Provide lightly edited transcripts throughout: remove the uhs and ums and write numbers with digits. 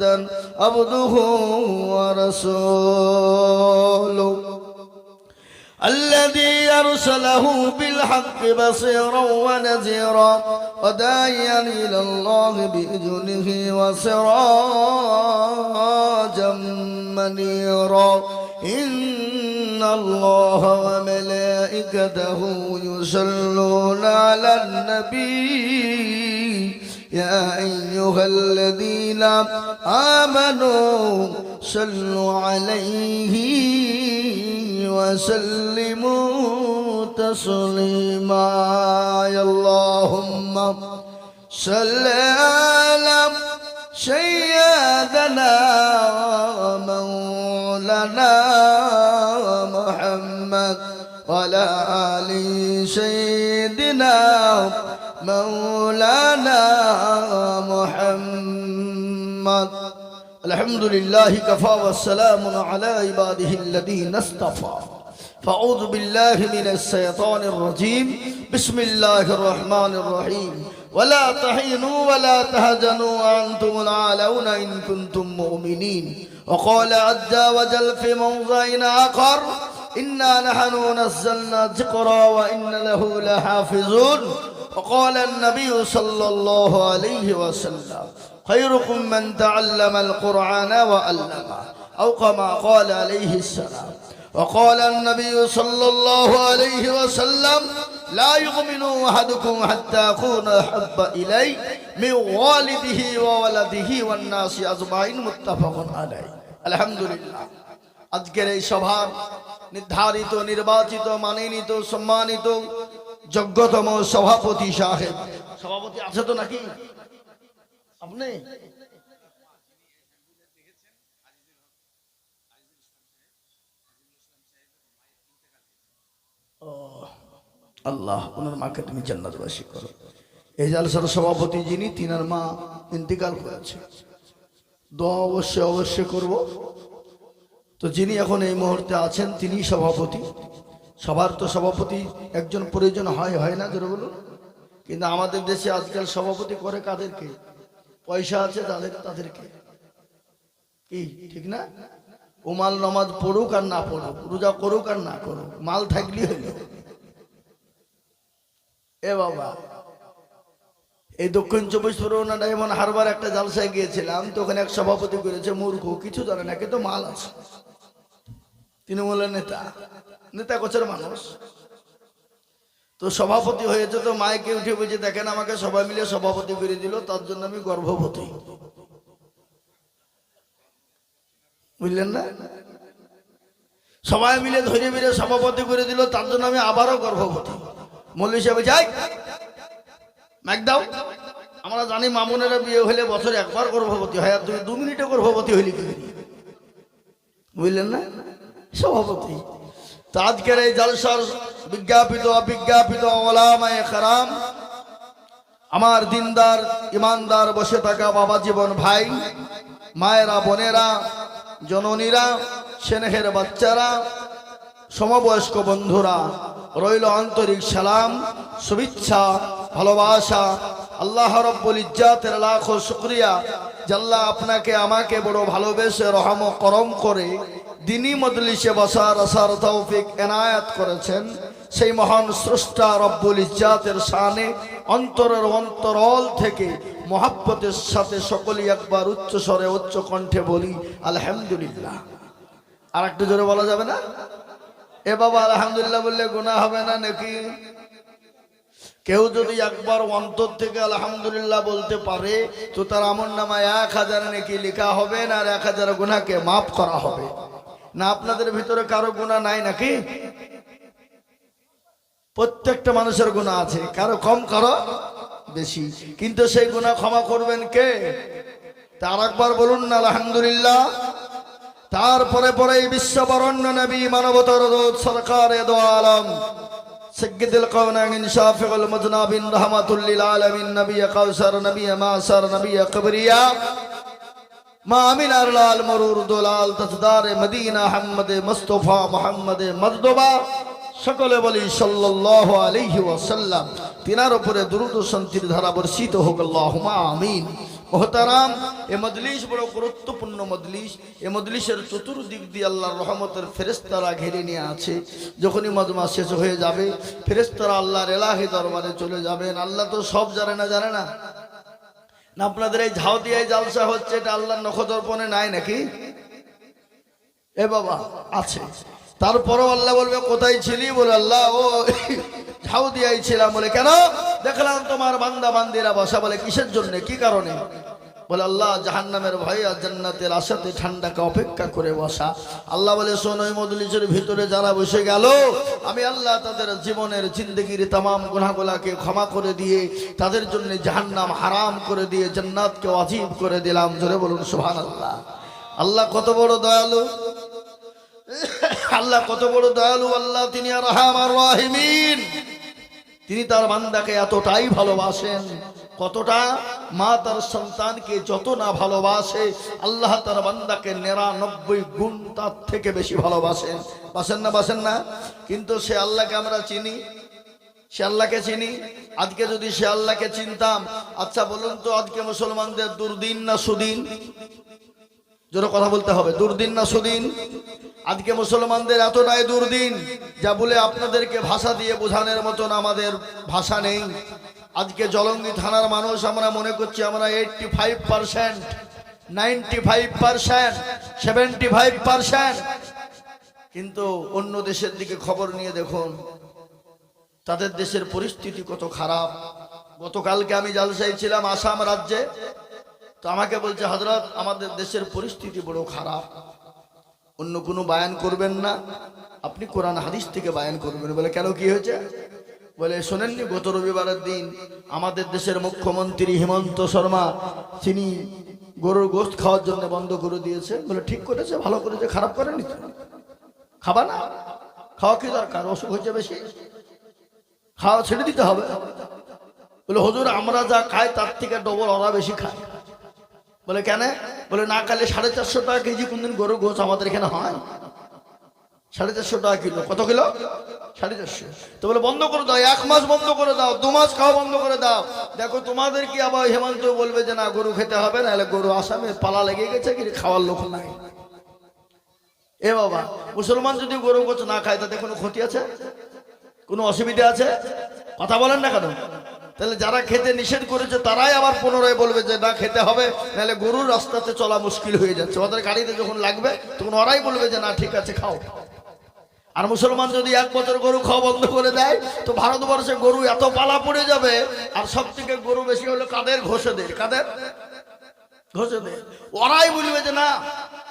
محمدا عبده ورسوله الذي أرسله بالحق بصيرا ونذيرا وداعيا إلى الله بإذنه وسراجا منيرا إن الله وملائكته يصلون على النبي يا أيها الذين آمنوا صلوا عليه وسلموا تسليما اللهم صل على سيدنا مولانا محمد وعلى آل سيدنا مولانا محمد الحمد لله كفى والسلام على عباده الذين اصطفى فأعوذ بالله من الشيطان الرجيم بسم الله الرحمن الرحيم ولا تهنوا ولا تحزنوا وأنتم الأعلون إن كنتم مؤمنين وقال عز وجل في موضع آخر إنا نحن نزلنا الذكر وإن له لحافظون وقال النبي صلى الله عليه وسلم خيركم من تعلم القرآن وعلمه أو كما قال عليه السلام وقال النبي صلى الله عليه وسلم لا يؤمن أحدكم حتى أكون أحب إليه من والده وولده والناس أجمعين متفق عليه الحمد لله আজকের এই সভার নির্ধারিত নির্বাচিত মাননীত সম্মানিত যোগ্যতম সভাপতি সাহেব সভাপতি আছে তো নাকি আপনি আল্লাহ ওনার মাকে তুমি জান্নাতবাসী করো এই জালসার সভাপতি যিনি তিনার মা ইন্তেকাল করেছে দোয়া অবশ্যই করব তো যিনি এখন এই মুহূর্তে আছেন তিনি সভাপতি সবার তো সভাপতি একজন প্রয়োজন হয় না জোরে বলুন কিন্তু আমাদের দেশে আজকাল সভাপতি করে কাদেরকে পয়সা আছে তাদেরকে কি ঠিক না ওমাল নামাজ পড়ুক আর না পড়ুক রোজা করুক আর না করুক মাল থাকলেই হলো এ বাবা এই দক্ষিণ চব্বিশ পরগনা ডায়মন্ড হারবার একটা জালসায় গিয়েছিলাম তো ওখানে এক সভাপতি করেছে মূর্খ কিছু জানে না কিন্তু মাল আছে তৃণমূলের নেতা গোছের মানুষ তো সভাপতি হয়েছে তো মাইকে উঠে বলছে দেখেন আমাকে সবাই মিলে সভাপতি করে দিল তার জন্য আমি গর্ভবতী বুঝলেন না সবাই মিলে ধরে মিলে সভাপতি করে দিল তার জন্য আমি আবারও গর্ভবতী মৌলভী সাহেব যাই ম্যাক দাও আমরা জানি মামুনেরা বিয়ে হলে বছরে একবার গর্ভবতী হয় আর তুমি 2 মিনিটে গর্ভবতী হইলি কি বুঝলেন না সভাপতি তো আজকের এই জলসার বিজ্ঞাপিত অবিজ্ঞাপিত ওলামায়ে কেরাম আমার দিনদার ইমানদার বসে থাকা বাবা জীবন ভাই মায়েরা বোনেরা জননীরা স্নেহের বাচ্চারা সমবয়স্ক বন্ধুরা রইল আন্তরিক সালাম শুভেচ্ছা ভালোবাসা আল্লাহ রাব্বুল ইজ্জাতের লাখো শুকরিয়া যে আল্লাহ আপনাকে আমাকে বড় ভালোবেসে রহম করম করে দিনী মজলিসে বসার আসার তৌফিক এনায়েত করেছেন সেই মহান স্রষ্টা রব্বুল ইজ্জাতের শানে অন্তরের অন্তরল থেকে মহব্বতের সাথে সকলেই একবার উচ্চ স্বরে উচ্চ কণ্ঠে বলি আলহামদুলিল্লাহ আর একটু জোরে বলা যাবে না এ বাবা আলহামদুলিল্লাহ বললে গুনাহ হবে না নাকি কেউ যদি একবার অন্তর থেকে আলহামদুলিল্লাহ বলতে পারে তো তার আমলনামায় 1000 নেকি লেখা হবে না আর 1000 গুনাহকে মাফ করা হবে না আপনাদের ভিতরে কারো গুনাহ নাই নাকি প্রত্যেকটা মানুষের গুনাহ আছে কারো কম কারো বেশি কিন্তু সেই গুনাহ ক্ষমা করবেন কে তার একবার বলুন না আলহামদুলিল্লাহ তারপরে পরে বিশ্ববরণ্য নবী মানবতার দূত সরকারে দো আলম সৈয়দুল কাওনাইন শাফিউল মুজনাবিন রাহমাতুল লিল আলামিন নবী কাউসার নবী মাসার নবী কবরিয়া মা আমিনার লাল মরুর দুলাল তাজদার মদিনা আহমদ মুস্তাফা মুহাম্মদ মজদবা সকলে বলি সাল্লাল্লাহু আলাইহি ওয়াসাল্লাম তিনার উপরে দরুদ ও শান্তির ধারা বর্ষিত হোক আল্লাহুম্মা আমিন মোহতারাম, এ মজলিস বড় গুরুত্বপূর্ণ মজলিস। এ মজলিসের চতুর্দিক দিয়ে আল্লাহর রহমতের ফেরেশতারা ঘিরে নিয়ে আছে। যখনই মজমা শেষ হয়ে যাবে ফেরেশতারা আল্লাহর এলাহি দরবারে চলে যাবেন। আল্লাহ তো সব জানে না, জানে না? না আপনাদের এই ঝাউদিয়ায় জালসা হচ্ছে, এটা আল্লাহর নখদর্পণে নাই নাকি? এ বাবা আছে। তারপরও আল্লাহ বলবে কোথায় ছিলি? বলে আল্লাহ ও ঝাউদিয়ায় ছিলাম। বলে কেন? দেখলাম তোমার বান্দা বান্দিরা বসা। বলে কিসের জন্য, কি কারণে? বলে আল্লাহ জাহান্নামের ভয়ে আর জান্নাতের আশাতে ঠান্ডাকে অপেক্ষা করে বসা। আল্লাহ বলে শোন, ওই মজলিসের ভিতরে যারা বসে গেল আমি আল্লাহ তাদের জীবনের জিন্দগির तमाम গুনাহগুলোকে ক্ষমা করে দিয়ে তাদের জন্য জাহান্নাম হারাম করে দিয়ে জান্নাতকে ওয়াজিব করে দিলাম। জোরে বলুন সুবহানাল্লাহ। আল্লাহ কত বড় দয়ালু, আল্লাহ কত বড় দয়ালু। আল্লাহ তিনি আর রাহমার রাহিমিন। তিনি তার বান্দাকে এতটাই ভালোবাসেন, কতটা? মা তার সন্তানকে যত না ভালোবাসে আল্লাহ তার বান্দাকে 99 গুণ তার থেকে বেশি ভালোবাসেন। বাসেন না, বাসেন না? কিন্তু সে আল্লাহকে আমরা চিনি, সে আল্লাহকে চিনি। আজকে যদি সে আল্লাহকে চিনতাম, আচ্ছা বলুন তো আজকে মুসলমানদের দুর্দিন না সুদিন? জোরে কথা বলতে হবে, দুর্দিন না সুদিন? আজকে মুসলমানদের এতটাই দুর্দিন যা বলে আপনাদেরকে ভাষা দিয়ে বোঝানোর মতন আমাদের ভাষা নেই। আজকে জলঙ্গি থানার মানুষ আমরা মনে করছি আমরা 85%, 95%, 75%, কিন্তু অন্য দেশের দিকে খবর নিয়ে দেখুন তাদের দেশের পরিস্থিতি কত খারাপ। গতকালকে আমি জালসায় ছিলাম আসাম রাজ্যে, তো আমাকে বলছে হযরত আমাদের দেশের পরিস্থিতি বড় খারাপ। অন্য কোনো বায়ান করবেন না, আপনি কোরআন হাদিস থেকে বায়ান করবেন। বলে কেন, কি হয়েছে? বলে শোনেননি গত রবিবারের দিন আমাদের দেশের মুখ্যমন্ত্রী হিমন্ত শর্মা তিনি গরুর গোশত খাওয়ার জন্য বন্ধ করে দিয়েছে। বলে ঠিক করেছে, ভালো করেছে, খারাপ করেনি। খাবা না, খাওয়া কি দরকার? অসুখ হয়েছে বেশি, খাওয়া ছেড়ে দিতে হবে। বলে হুজুর আমরা যা খাই তার থেকে ডবল ওরা বেশি খায়। বলে কেন? বলে না খালে 450 টাকা কেজি কোনদিন গরুর গোশত আমাদের এখানে হয়। 450 টাকা কিলো। কত কিলো? 450। তো বলে বন্ধ করে দাও, 1 মাস বন্ধ করে দাও, 2 মাস খাওয়া বন্ধ করে দাও। দেখো তোমাদের কি আবার হেমন্ত বলবে যে না গরু খেতে হবে, নাহলে গরু আসামে পালা লেগে গেছে, কি খাওয়ার লোক নাই। এ বাবা, মুসলমান যদি গরু গোশত না খায় তাতে কোনো ক্ষতি আছে? কোনো অসুবিধা আছে? কথা বলেন না কেন? তাহলে যারা খেতে নিষেধ করেছে তারাই আবার পুনরায় বলবে যে না খেতে হবে, নাহলে গরুর রাস্তাতে চলা মুশকিল হয়ে যাচ্ছে। ওদের গাড়িতে যখন লাগবে তখন ওরাই বলবে যে না ঠিক আছে খাও। আর মুসলমান যদি 1 বছর গরু খাওয়া বন্ধ করে দেয় তো ভারতবর্ষে গরু এত পালা পড়ে যাবে। আর সব থেকে গরু বেশি হলো কাদের? ঘোষেদের। কাদের? ঘোষেদের। ওরাই বলবে যে না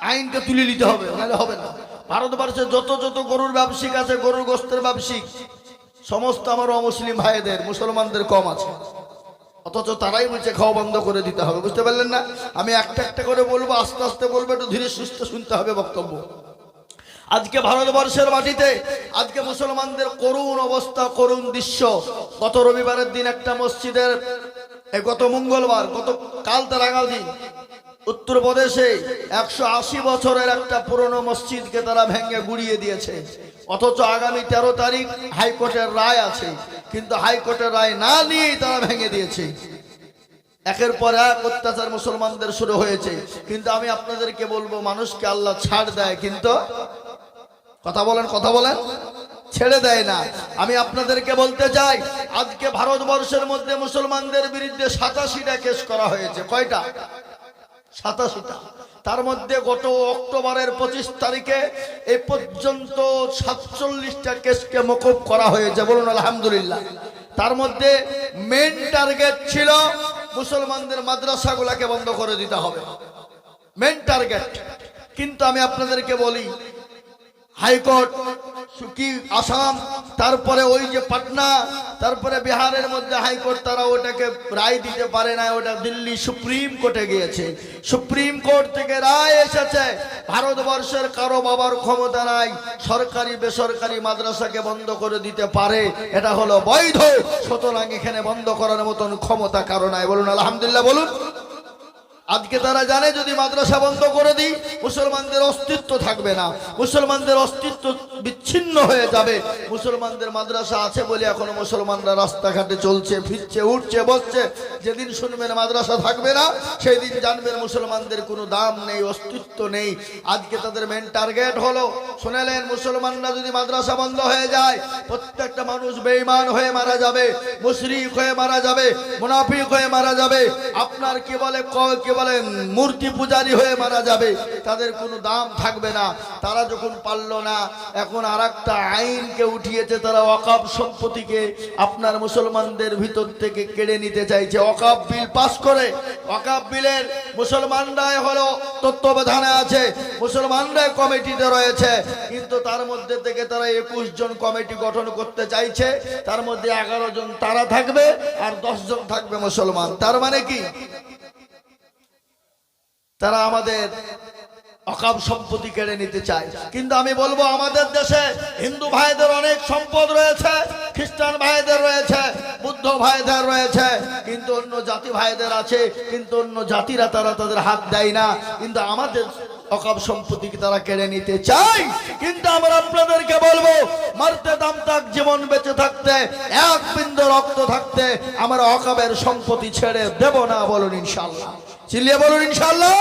আইনকে তুলে নিতে হবে, নাহলে হবে না। ভারতবর্ষে যত যত গরুর ব্যবসায়িক আছে, গরুর গোশতের ব্যবসায়িক, সমস্ত আমার অমুসলিম ভাইদের, মুসলমানদের কম আছে। অথচ তারাই বলছে খাওয়া বন্ধ করে দিতে হবে। বুঝতে পারলেন না? আমি একটা একটা করে বলবো, আস্তে আস্তে বলবো, একটু ধীরে সুস্থ শুনতে হবে বক্তব্য। আজকে ভারতবর্ষের মাটিতে আজকে মুসলমানদের করুণ অবস্থা, করুণ দৃশ্য। গত রবিবারের দিন একটা মসজিদের, গত মঙ্গলবার, গত কাল তার আগাল দিন উত্তরপ্রদেশে 180 বছরের একটা পুরনো মসজিদকে তারা ভেঙে গুড়িয়ে দিয়েছে। অথচ আগামী 13 তারিখ হাইকোর্টের রায় আছে, কিন্তু হাইকোর্টের রায় না নিয়েই তারা ভেঙে দিয়েছে। একের পর এক অত্যাচার মুসলমানদের শুরু হয়েছে। কিন্তু আমি আপনাদেরকে বলবো, মানুষকে আল্লাহ ছাড় দেয়, কিন্তু কথা বলেন, কথা বলেন, ছেড়ে দেয় না। আমি আপনাদেরকে বলতে চাই আজকে ভারতবর্ষের মধ্যে মুসলমানদের বিরুদ্ধে 87টা কেস করা হয়েছে। কয়টা? 87টা। তার মধ্যে গত অক্টোবরের 25 তারিখে এ পর্যন্ত 47টা কেসকে মকুব করা হয়েছে। বলুন আলহামদুলিল্লাহ। তার মধ্যে মেন টার্গেট ছিল মুসলমানদের মাদ্রাসাগুলোকে বন্ধ করে দিতে হবে, মেন টার্গেট। কিন্তু আমি আপনাদেরকে বলি হাইকোর্ট, সুকি আসাম, তারপরে ওই যে পাটনা, তারপরে বিহারের মধ্যে হাইকোর্ট, তারা ওটাকে রায় দিতে পারে না। ওটা দিল্লি সুপ্রিম কোর্টে গিয়েছে। সুপ্রিম কোর্ট থেকে রায় এসেছে ভারতবর্ষের কারো বাবার ক্ষমতা নাই সরকারি বেসরকারি মাদ্রাসাকে বন্ধ করে দিতে পারে, এটা হলো বৈধ। সুতরাং এখানে বন্ধ করার মতন ক্ষমতা কারো নাই। বলুন আলহামদুলিল্লাহ, বলুন। আজকে তারা জানে যদি মাদ্রাসা বন্ধ করে দিই মুসলমানদের অস্তিত্ব থাকবে না, মুসলমানদের অস্তিত্ব বিচ্ছিন্ন হয়ে যাবে। মুসলমানদের মাদ্রাসা আছে বলে এখনো মুসলমানরা রাস্তাঘাটে চলছে ফিরছে উঠছে বসছে। যেদিন শুনবেন মাদ্রাসা থাকবে না সেই দিন জানবেন মুসলমানদের কোনো দাম নেই, অস্তিত্ব নেই। আজকে তাদের মেন টার্গেট হলো, শুনেলেন, মুসলমানরা যদি মাদ্রাসা বন্ধ হয়ে যায় প্রত্যেকটা মানুষ বেঈমান হয়ে মারা যাবে, মুশরিক হয়ে মারা যাবে, মুনাফিক হয়ে মারা যাবে, আপনার কি বলে মূর্তি পূজারী হয়ে মারা যাবে। তাদের কোনো দাম থাকবে না। তারা যখন পারল না, এখন আরেকটা আইনকে উঠিয়েছে, তারা ওয়াকফ সম্পত্তিকে আপনার মুসলমানদের ভিতর থেকে কেড়ে নিতে চাইছে। ওয়াকফ বিল পাস করে, ওয়াকফ বিলের মুসলমানরাই হলো তত্ত্বাবধানে আছে, মুসলমানরাই কমিটিতে রয়েছে, কিন্তু তার মধ্যে থেকে তারা 21 জন কমিটি গঠন করতে চাইছে। তার মধ্যে 11 জন তারা থাকবে আর 10 জন থাকবে মুসলমান। তার মানে কি, তারা আমাদের ওয়াকফ সম্পত্তি কেড়ে নিতে চায়। কিন্তু আমি বলবো আমাদের দেশে হিন্দু ভাইদের অনেক সম্পদ রয়েছে, খ্রিস্টান ভাইদের রয়েছে, বুদ্ধ ভাইদের রয়েছে, কিন্তু অন্য জাতি ভাইদের আছে, কিন্তু অন্য জাতিরা তারা তাদের হাত দেয় না। কিন্তু আমাদের ওয়াকফ সম্পত্তিকে তারা কেড়ে নিতে চায়। কিন্তু আমরা আপনাদেরকে বলবো, মারতে দাম থাক, জীবন বেঁচে থাকতে, এক বিন্দু রক্ত থাকতে আমরা ওয়াকফের সম্পত্তি ছেড়ে দেব না। বলুন ইনশাআল্লাহ, চিল্লিয়ে বলুন ইনশাআল্লাহ।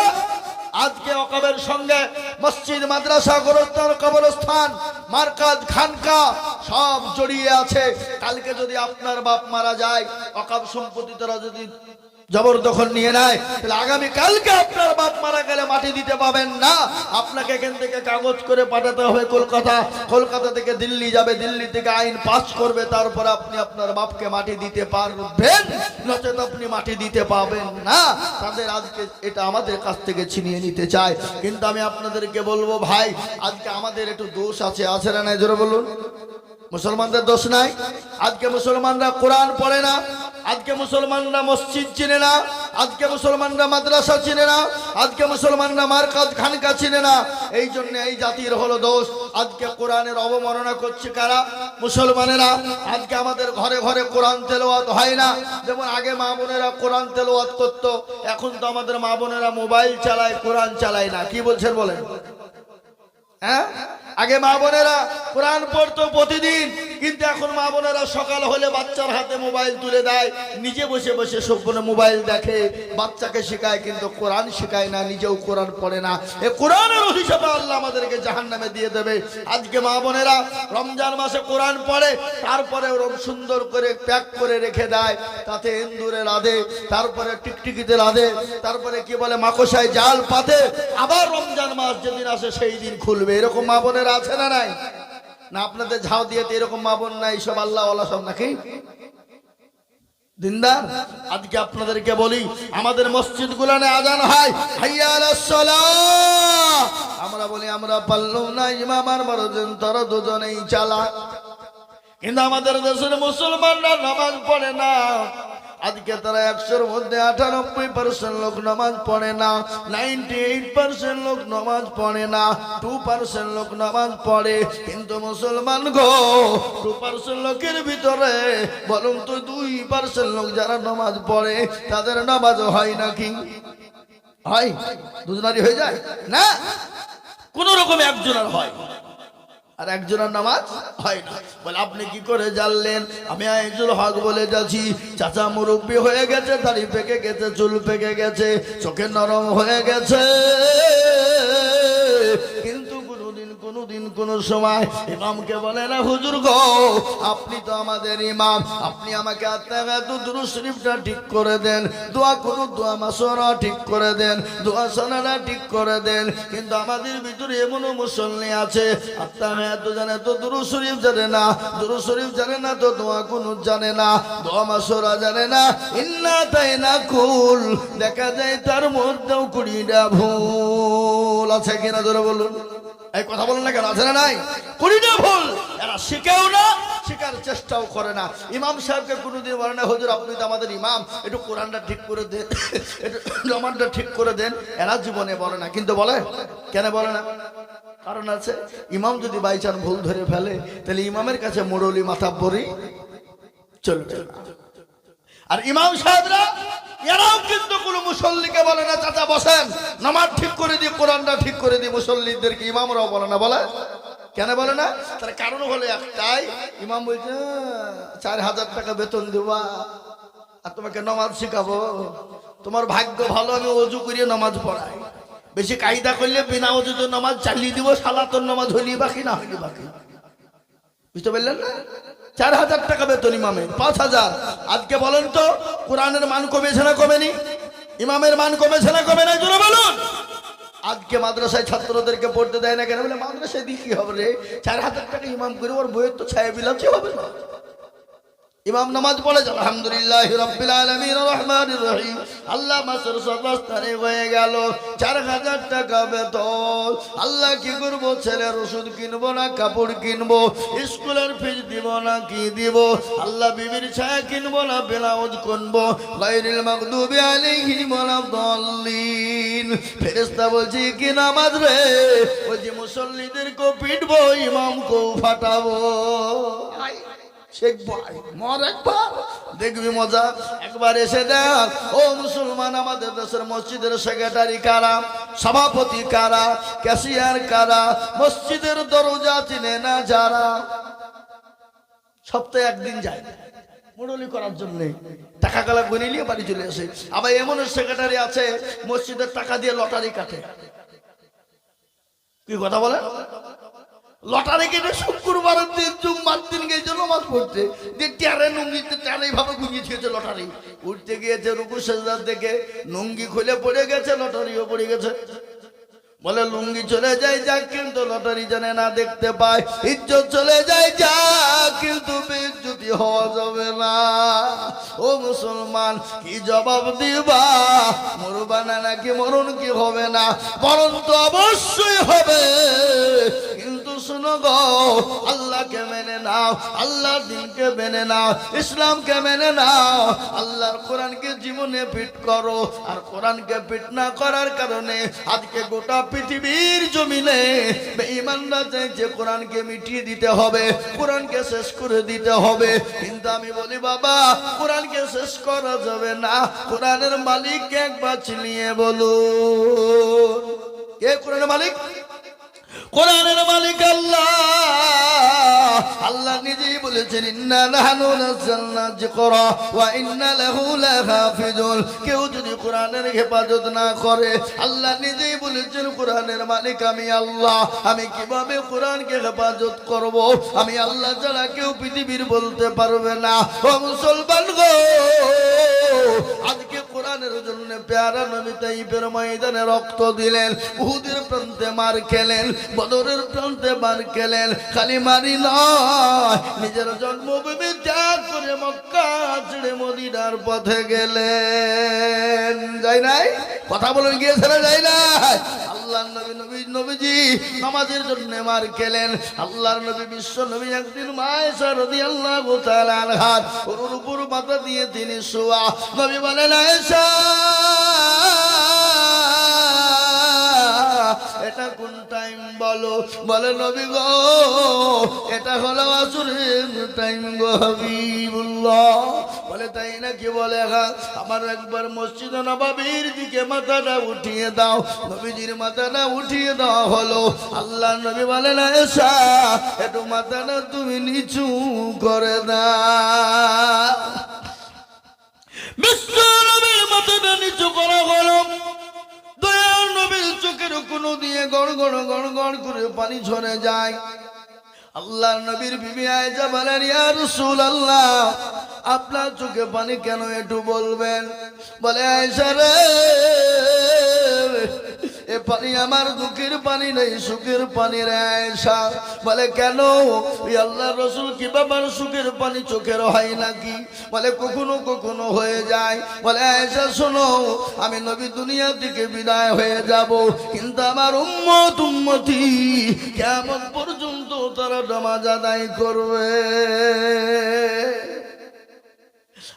আজকে ওয়াকফের সঙ্গে মসজিদ, মাদ্রাসা, গোরস্থান, কবরস্থান, মারকাজ, খানকা সব জড়িয়ে আছে। কালকে যদি আপনার বাপ মারা যায়, ওয়াকফ সম্পত্তি তারা যদি জবরদখল নিয়ে নেয়, তাহলে আগামী কালকে আপনার বাপ মারা গেলে মাটি দিতে পাবেন না। আপনাকে এখান থেকে কাগজ করে পাঠাতে হবে কলকাতা, কলকাতা থেকে দিল্লি যাবে, দিল্লি থেকে আইন পাস করবে, তারপর আপনি আপনার বাপকে মাটি দিতে পারবেন, নচেত আপনি মাটি দিতে পাবেন না। তাদের আজকে এটা আমাদের কাছ থেকে ছিনিয়ে নিতে চায়। কিন্তু আমি আপনাদেরকে বলবো ভাই, আজকে আমাদের একটু দোষ আছে, আছে না নাই জোরে বলুন? মুসলমানদের দোষ নাই? আজকে মুসলমানরা কোরআন পড়ে না, আজকে মুসলমানরা মসজিদ চিনে না, আজকে মুসলমানরা মাদ্রাসা চিনে না, আজকে মুসলমানরা মারকাজ খানকা চিনে না। এই জন্য এই জাতির হলো দোষ। আজকে কোরআনের অবমাননা করছে কারা? মুসলমানেরা। আজকে আমাদের ঘরে ঘরে কোরআন তেলাওয়াত হয় না। যেমন আগে মা বোনেরা কোরআন তেলাওয়াত করত, এখন তো আমাদের মা বোনেরা মোবাইল চালায়, কোরআন চালায় না। কি বলছেন বলেন? হ্যাঁ, আগে মা বোনেরা কোরআন পড়তো প্রতিদিন, কিন্তু এখন মা বোনেরা সকাল হলে বাচ্চার হাতে মোবাইল তুলে দেয়, নিজে বসে বসে সবনে মোবাইল দেখে, বাচ্চাকে শেখায় কিন্তু কোরআন শেখায় না, নিজেও কোরআন পড়ে না। এই কোরআনের অভিশাপে আল্লাহ আমাদেরকে জাহান্নামে দিয়ে দেবে। আজকে মা বোনেরা রমজান মাসে কোরআন পড়ে, তারপরে ওরকম সুন্দর করে প্যাক করে রেখে দেয়, তাতে এন্দুরে রাধে, তারপরে টিকটিকিতে রাধে, তারপরে কি বলে মাকড়সায় জাল পাতে, আবার রমজান মাস যেদিন আসে সেই দিন খুলবে। এরকম মা বোনেরা আছে না নাই? না আপনাদের ঝাও দিয়ে এরকম মা বোন নাই? সব আল্লাহ ওয়ালা সব নাকি দিনদার। আজকে আপনাদেরকে বলি, আমাদের মসজিদ গুলানে আজান হয়, হাইয়া আলাস সালাহ, আমরা বলি আমরা পারলাম না, ইমাম আর বড়জন তারা দুজনেই চালা। কিন্তু আমাদের দেশের মুসলমানরা নামাজ পড়ে না। আজকে তারা 100-র মধ্যে 98% লোক নামাজ পড়ে না, 98% লোক নামাজ পড়ে না, 2% লোক নামাজ পড়ে। কিন্তু মুসলমান গো, 2% লোকের ভিতরে বলুন তো 2% লোক যারা নামাজ পড়ে তাদের নামাজ হয় নাকি? হয়? দুজনারই হয়ে যায় না, কোন রকম একজনের হয় আর একজনের নামাজ হয় না। বলে আপনি কি করে জানলেন? আমি আইজুল হক বলে যাচ্ছি, চাচা মুরব্বী হয়ে গেছে, দাড়ি পেকে গেছে, চুল পেকে গেছে, চোখে নরম হয়ে গেছে, কিন্তু কোনদিন কোন সময় ইমামকে বলে না, হুজুর গো আপনি তো আমাদের ইমাম, আপনি আমাকে আত্মাগাত দুরূদ শরীফটা ঠিক করে দেন, দোয়া কোন দোয়া মাসরা ঠিক করে দেন, দোয়া সানারা ঠিক করে দেন। কিন্তু আমাদের ভিতরে এমন মুসল্লি আছে, আত্মাগাত জানে তো দুরূদ শরীফ জানে না, দুরূদ শরীফ জানে না তো দোয়া কোন জানে না, দোয়া মাসরা জানে না, ইন্না তাইনা কুল, দেখা যায় তার মধ্যেও 20টা ভুল আছে কিনা জোরে বলুন। এই কথা বলেন না কেন? আছে না নাই? 20টা ভুল। এরা শিখেও না, শেখার চেষ্টাও করে না। ইমাম সাহেবকে কোনোদিন বলে না, হুজুর আপনি তো আমাদের ইমাম, একটু কোরআনটা ঠিক করে দেন, একটু নামাজটা ঠিক করে দেন। এরা জীবনে বলে না। কিন্তু বলে কেন বলে না? কারণ আছে, ইমাম যদি বাইচান ভুল ধরে ফেলে তাহলে ইমামের কাছে মুরলি মাথাব্বরি চলবে না। আর ইমাম সাহেবরা এরাও কিন্তু কোনো মুসল্লিকে বলে না চাচা বসেন নামাজ ঠিক করে দিই, কোরআনটা ঠিক করে দিই। মুসল্লিদেরকে ইমামরাও বলে না। বলে কেন বলে না? তার কারণ হলো একটাই, ইমাম বলছে 4000 টাকা বেতন দেবা আর তোমাকে নামাজ শিখাবো। তোমার ভাগ্য ভালো আমি ওযু করিয়ে নামাজ পড়াই। বেশি কায়দা করলে বিনা ওযুতে নামাজ চালিয়ে দিব, সালাতের নামাজ হইলি বাকি না হইলি বাকি। বুঝতে পারলেন না? 4000 টাকা বেতন ইমামের, 5000। আজকে বলেন তো কোরআনের মান কমেছে না কমেনি? ইমামের মান কমেছে না কমে নাই? জোরে বলুন। আজকে মাদ্রাসায় ছাত্রদেরকে পড়তে দেয় না কেন? বলে মাদ্রাসায় দিয়ে কি হবে রে, 4000 টাকা ইমাম করে ওর বইয়ের তো ছায়া বিলাচ্ছি হবে না। ইমাম নামাজ পড়ে আলহামদুলিল্লাহি রাব্বিল আলামিন রহমানির রহিম, আল্লাহ মাসের সবাস্তানে হয়ে গেল 4000 টাকা বেতন। আল্লাহ কি করব? ছেলের ওষুধ কিনবো না কাপড় কিনবো, স্কুলের ফিস দিব না কি দিব? আল্লাহ বিবির ছায়া কিনবো না ব্লাউজ কিনবো? গায়রিল মাগদুবি আলাইহিম ওয়ালাদ-দাল্লিন। ফেরেশতা বলছি কি নামাজ রে? ওই যে মুসল্লিদেরকে পিটবো, ইমামকেও ফাটাবো। দেখবি মজা। একবার এসে দেখ ও মুসলমান, আমাদের দেশের মসজিদের সেক্রেটারি কারা, সভাপতি কারা, ক্যাশিয়ার কারা, মসজিদের দরজা চিনে না যারা, সপ্তাহে একদিন যায় মুরলি করার জন্য, টাকা গালা গুনে নিয়ে বাড়ি চলে আসে। আবার এমন সেক্রেটারি আছে মসজিদের টাকা দিয়ে লটারি কাটে। কি কথা বলে? লটারি কেটে শুক্রবারের দিন জুম্মার দিন গেছে নামাজ পড়তে, টেরে নুঙ্গিতে টেরে ভাবে গুঁজিয়েছে। লটারি উঠতে গিয়েছে রুকু সেজদার থেকে, নুঙ্গি খুলে পড়ে গেছে, লটারিও পড়ে গেছে। বলে লুঙ্গি চলে যায় যাক, কিন্তু লটারি জানে না দেখতে পায়। ইজ্জত চলে যায় যাক, কিন্তু বেইজ্জতি হওয়া যাবে না। ও মুসলমান কি জবাব দিবা? মরবা না নাকি মরণ কি হবে না? মরণ তো অবশ্যই হবে, কিন্তু শুনো গো, আল্লাহকে মেনে নাও, আল্লাহর দিনকে মেনে নাও, ইসলামকে মেনে নাও, আল্লাহর কোরআনকে জীবনে ফিট করো। আর কোরআনকে ফিট না করার কারণে আজকে গোটা পৃথিবীর জমিনে বেঈমানরা চাইছে কোরআনকে মিটিয়ে দিতে হবে, কোরআনকে শেষ করে দিতে হবে। কিন্তু আমি বলি বাবা, কোরআনকে শেষ করা যাবে না। কোরআনের মালিককে একবার চিনিয়ে বলুন, কে কোরআনের মালিক? কোরআনের মালিক আল্লাহ। আল্লাহ নিজেই বলেছেন ইন্না নাহনু নাযালনা যিকরা ওয়া ইন্না লাহু লাহাফিজুন। কেউ যদি কোরআনের হেফাজত না করে, আল্লাহ নিজেই বলেছেন কোরআনের মালিক আমি আল্লাহ। আমি কিভাবে কোরআনকে হেফাজত করব? আমি আল্লাহ ছাড়া কেউ পৃথিবীর বলতে পারবে না। ও মুসলমান গো, আজকে কোরআনের জন্য প্যারা নবী তাইফের ময়দানে রক্ত দিলেন, উহুদের প্রান্তে মার খেলেন, বদরের প্রান্তে মার খেলেন। খালি মারি নয়, নিজের জন্মভূমি ত্যাগ করে মক্কা ছেড়ে মদিনার পথে গেলেন। যাই নাই? কথা বলেন, গিয়েছিল? যাই নাই? আল্লাহর নবীজি নামাজের জন্য মার খেলেন। আল্লাহর নবী বিশ্ব নবী একদিন মা আয়েশা রাদিয়াল্লাহু তাআলা আনহার ওর উপর মাথা দিয়ে তিনি শোয়া। নবী বলেন আয়েশা, এটা কোন টাইম বলো? বলে নবী গো, এটা হলো আসরের টাইম গো হাবিবুল্লাহ। বলে তাই নাকি? বলে হ্যাঁ। আমার একবার মসজিদ নববীর দিকে মাথাটা উঠিয়ে দাও। নবীজির মাথাটা উঠিয়ে দেওয়া হলো। আল্লাহ নবী বলেন আয়েশা, একটু মাথাটা তুমি নিচু করে দাও। বিশ্ব নবীর মাথাটা নিচু করা হলো। দয়াল নবীর চোখের কোণো দিয়ে গড় গড় গড় গড় করে পানি ঝরে যায়। আল্লাহর নবীর বিবি আয়েশা বলেন ইয়া রাসূলুল্লাহ, আপনার চোখে পানি কেন একটু বলবেন? বলে আয়েশা রে, এ পানি আমার দুঃখের পানি নেই, সুখের পানি রে আয়েশা। বলে কেন? আল্লাহর রাসূল কি বাবার সুখের পানি চোখের হয় নাকি? বলে কখনো কখনো হয়ে যায়। বলে আয়েশা শোনো, আমি নবী দুনিয়া থেকে বিদায় হয়ে যাব, কিন্তু আমার উম্মতি কিয়ামত পর্যন্ত তারা নামাজ আদায় করবে।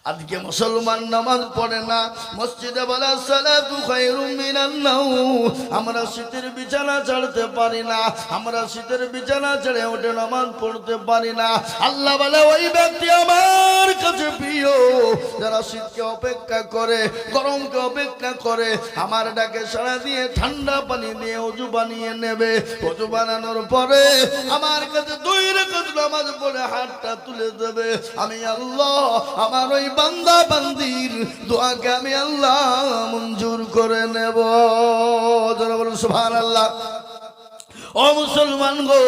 আজকে মুসলমান নামাজ পড়ে না, মসজিদে বলে সালাতু খায়রুম মিনান নাওম। আমরা শীতের বিছানা ছাড়তে পারি না, আমরা শীতের বিছানা ছেড়ে উঠে নামাজ পড়তে পারি না। আল্লাহ বলে ওই ব্যক্তি আমার কাছে প্রিয় যারা শীতকে অপেক্ষা করে, গরমকে অপেক্ষা করে, আমার ডাকে সাড়া দিয়ে ঠান্ডা পানি দিয়ে ওযু বানিয়ে নেবে। ওযু বানানোর পরে আমার কাছে 2 রাকাত নামাজ পড়ে হাতটা তুলে দেবে। আমি আল্লাহ আমার ওই বান্দা বান্দির দোয়াকে আমি আল্লাহ মঞ্জুর করে নেব। যারা বলুন সুবহানাল্লাহ। ও মুসলমান গো,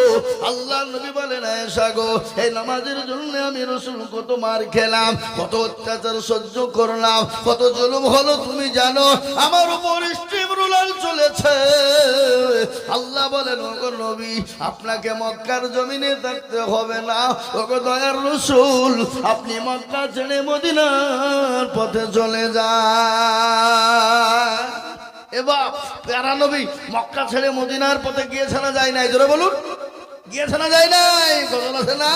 আল্লাহ নবী বলেন আয়েশা গো, এই নামাজের জন্য আমি রাসূল কত মার খেলাম, কত অত্যাচার সহ্য করলাম, কত জুলুম হলো তুমি জানো, আমার উপর স্টিম রুলার চলেছে। আল্লাহ বলেন ওগো নবী আপনাকে মক্কার জমিনে থাকতে হবে না, ওগো দয়ার রাসূল আপনি মক্কা ছেড়ে মদিনার পথে চলে যান। এবার প্যারা নবী মক্কা ছেড়ে মদিনার পথে গিয়েছে না যায় নাই? জোরে বলুন, গিয়েছে না যায় নাই? গজল আছে না,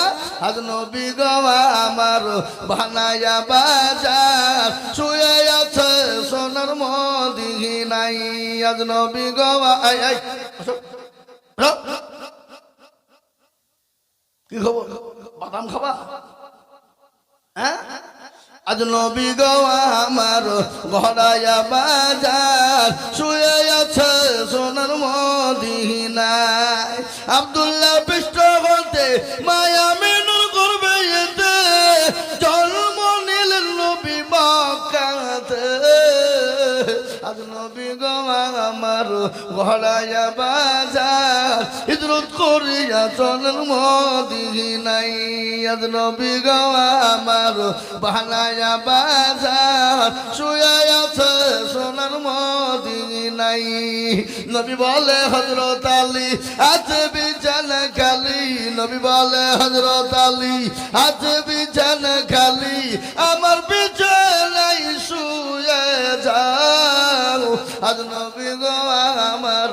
আজ নবী গো আমার বানায়া বাজার শুয়ে আছে সোনার মদিনায়। আজ নবী গো কি খবর, বাদাম খাবা? হ্যাঁ, আজ নবী গো আমার ঘরায়া বাজার শুয়ে আছে সোনার মদিনায়। আব্দুল্লাহ পৃষ্ঠ হতে মায়া মেনুর করবে এতে জন্ম নিলেন নবী মক্কাতে। আজ নবী গো আমার ঘরায়া বাজার হিজরত করিয়া সোনার মদিনায়। আজ নবী গো আমার বানায়া বাজার শুয়ে আছে সোনার মদিনায়। নবী বলে হযরত আলী আছে বিছানা খালি, নবী বলে হযরত আলী আছে বিছানা খালি, আমার বিছানায় শুয়ে যাও। আজ নবী গো আমার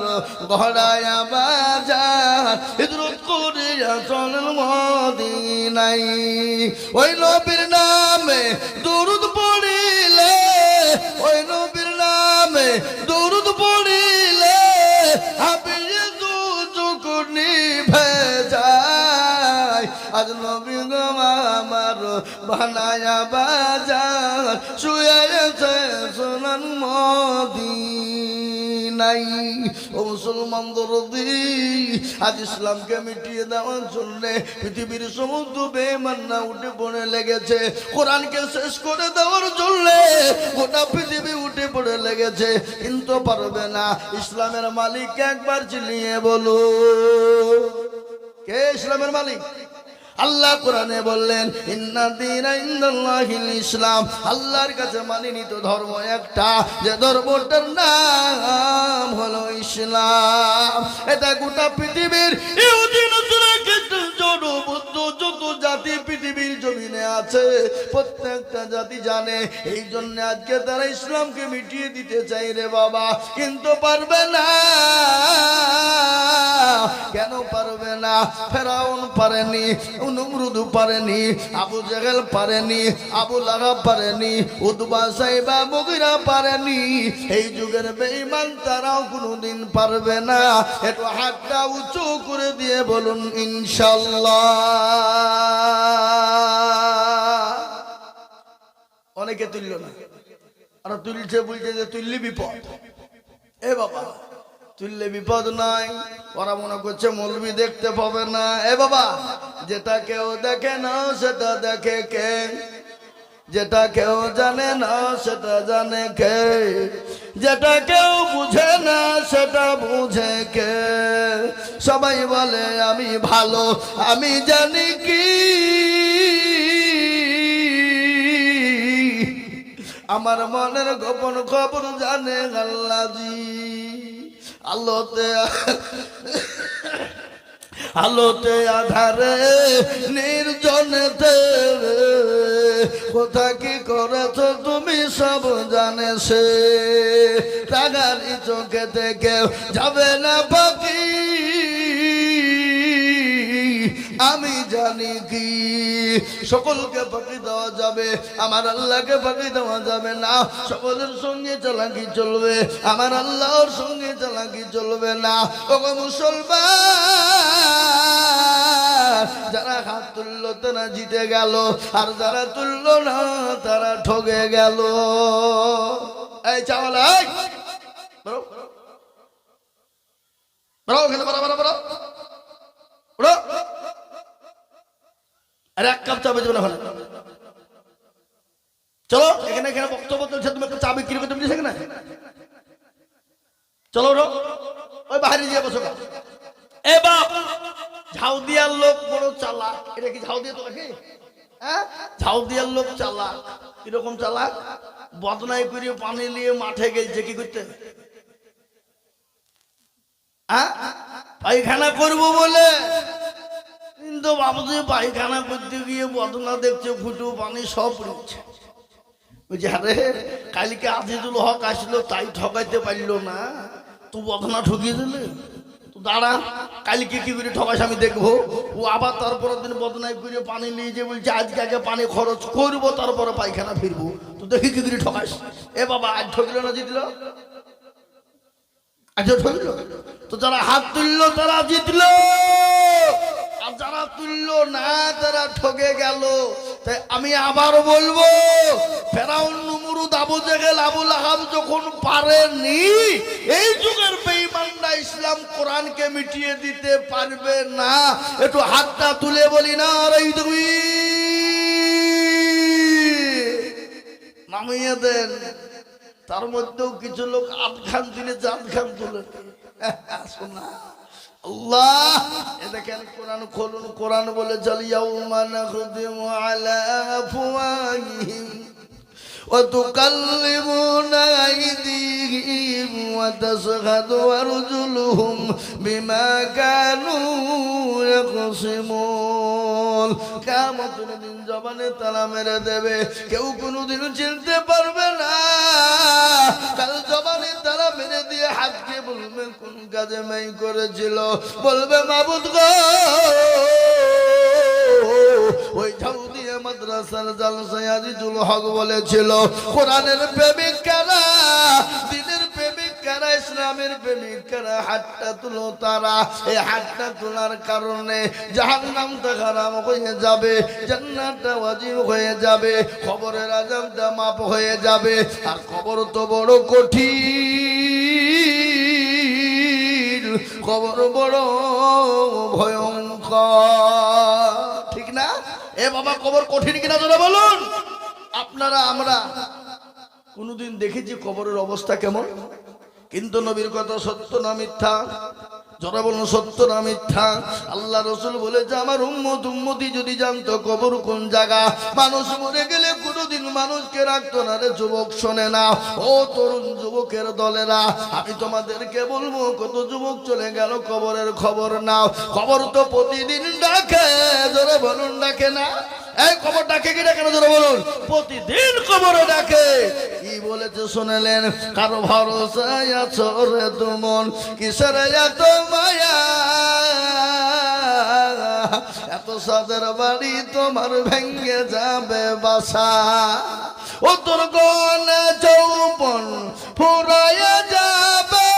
ঘরায়া বাজার হিজরত করিয়া সোনার মদিনায়। ওই নবীর নামে দরুদ পড়িলে, ওই নবীর নামে দরুদ পড়িলে হাবিয়ে দুচোখ নিভে যায়। আজ নবী গো আমার বানায়া বাজার শুয়ে আছে সোনার মদিনায়। ও মুসলমান দরদি, আজ ইসলামকে মিটিয়ে দেওয়ার জন্য পৃথিবীর সমুদ্র বেঈমানরা উঠে পড়ে লেগেছে। কোরআনকে শেষ করে দেওয়ার জন্য গোটা পৃথিবী উঠে পড়ে লেগেছে, কিন্তু পারবে না। ইসলামের মালিক একবার চিনিয়ে বলো, কে ইসলামের মালিক? আল্লাহ কোরআনে বললেন ইন্না দীনা ইনদাল্লাহিল ইসলাম, আল্লাহর কাছে মানিত ধর্ম একটা, যে ধর্মটার নাম হলো ইসলাম। এটা গোটা পৃথিবীর ইহুদি নাসারা খ্রিস্টান জড় বৌদ্ধ যত জাতি পৃথিবীর জমিনে আছে প্রত্যেকটা জাতি জানে। এই জন্য আজকে তারা ইসলামকে মিটিয়ে দিতে চাই রে বাবা, কিন্তু পারবে না। কেন পারবে না? ফেরাউন পারেনি, নমরুদ পারেনি, আবু জেহেল পারেনি, আবু লাহাব পারেনি, উতবা সাইবা মুগীরা পারেনি। এই যুগের বেঈমান তারাও কোনোদিন পারবে না। একটু হাতটা উঁচু করে দিয়ে বলুন ইনশাআল্লাহ। অনেকে তুলল না, আর তুলছে বলছে যে তুললি বিপদ। এ বাবা, তুললে বিপদ নাই, ওরা মনে করছে মৌলবি দেখতে পাবে না। এ বাবা, যেটা কেউ দেখে না সেটা দেখে কে? যেটা কেউ জানে না সেটা জানে কে? যেটা কেউ বুঝে না সেটা বুঝে কে? সবাই বলে আমি ভালো, আমি জানি কি আমার মনের গোপন খবর জানে আল্লাহজি। আলোতে আলোতে আধারে নির্জনেতে কোথা কি করেছ তুমি সব জানে সে। রাগারি চোখে থেকে যাবে না পাখি, আমি জানি কি সকলকে ফাঁকি দেওয়া যাবে, আমার আল্লাহকে ফাঁকি দেওয়া যাবে না। সকলের সঙ্গে চালাকি চলবে, আমার আল্লাহর সঙ্গে চালাকি চলবে না। ওগো মুসলমান, যারা হাত তুললো তারা জিতে গেল, আর যারা তুললো না তারা ঠকে গেল। এই চাওয়ালা, এই বড় বড় ওখানে বড় বড় বড় বড়, আরে এক কাপ চা বেজে না ওখানে। চলো এখানে এখানে বক্তব্য চলছে, তুমি একটা চা বিক্রি করতে পেরেছো এখানে? চলো ওই বাইরে গিয়ে বসো। এ বাপ, ঝাউ দিয়ার লোক বড় চালাক। এটা কি ঝাউ দিয়ে তো নাকি? হ্যাঁ, ঝাউ দিয়ার লোক চালাক। কিরকম চালাক? বদনাই করে পানি নিয়ে মাঠে গেছে কি করতে? হ্যাঁ, পায়খানা করবো বলে, কিন্তু বাবুজি পায়খানা করতে গিয়ে বদনা দেখছে ফুটু পানি সব পড়ছে। বলছি আরে কালকে আজিজুল হক আসলো তাই ঠকাইতে পারলো না, তুই বদনা ঠকিয়ে দিলে। তো দাঁড়া, কালকে কি করে ঠকাস আমি দেখবো। ও আবার তারপরের দিন বদনাই করে পানি নিয়ে যে বলছে আজকে আগে পানি খরচ করবো তারপরে পায়খানা ফিরবো। তো দেখি কি করে ঠকাস। এ বাবা, আজ ঠকলো না জিতলো? আজ ঠকলো। তো যারা হাত তুললো তারা জিতলো, আর যারা তুললো না তারা ঠকে গেল। তাই আমি আবার বলবো, ফেরাউন, নমরুদ, আবু জেহেল, আবুল আহাব যখন পারেনি, এই যুগের বেঈমানরা ইসলাম কোরআনকে মিটিয়ে দিতে পারবে না। একটু হাতটা তুলে বলি না রে তুমি নামিয়ে দেন। তার মধ্যেও কিছু লোক আধখান দিলে জাতখান তুলে শোনা। আল্লাহ এটা কেন কোরআন খোলুন, কোরআন বলে ইয়াউমা নাখদিমু আলা আফওয়াহিহিম ওয়া তুকাল্লিমুনা আইদিহিম ওয়া তাশহাদু আরজুলুহুম বিমা কানু ইয়াকসিমুন। কিয়ামতের দিন জবানে তালা মেরে দেবে, কেউ কোনোদিন চিনতে পারবে না। কাল জবানে তালা মেরে দিয়ে হাতকে বলবে কোন কাজে মাই করেছিল, বলবে মাবুদ গো ওই ঝাউ দিয়ে মাদ্রাসার জালসায় আজিজুল হক বলেছিল কোরআনের প্রেমিক কারা, দিনের প্রেমিক কারা, ইসলামের প্রেমিক কারা, হাতটা তুলো তারা। এই হাতটা তোলার কারণে জাহান্নামটা হারাম হয়ে যাবে, জান্নাতটা ওয়াজিব হয়ে যাবে, কবরের আযাবটা মাফ হয়ে যাবে। আর কবর তো বড় কঠিন, কবর বড় ভয়ঙ্কর, ঠিক না? এ বাবা, কবর কঠিন কিনা তোরা বলুন। আপনারা আমরা কোনদিন দেখেছি কবরের অবস্থা কেমন? কিন্তু নবীর কথা সত্য না মিথ্যা? যারা বলুন সত্য না মিথ্যা? আল্লাহ রসুল বলেছে আমার উম্মতি যদি জানতো কবর কোন জায়গা, মানুষ মরে গেলে কোনোদিন মানুষকে রাখতো না রে যুবক, শোনে না ও তরুণ যুবকের দলেরা, আমি তোমাদেরকে বলবো কত যুবক চলে গেল কবরের খবর নাও। কবর তো প্রতিদিন ডাকে, যারা বলুন ডাকে না? এই কবর ডাকে কি ডাকে না যারা বলুন? প্রতিদিন কবর ডাকে। কি বলেছে শুনলেন? কারো ভরসায় আছো রে তুমন, কিসের এত মায়া, এত সাদের বাড়ি তোমার ভেঙ্গে যাবে বাসা। ও তোর গনে যৌবন ফুরাইয়া যাবে,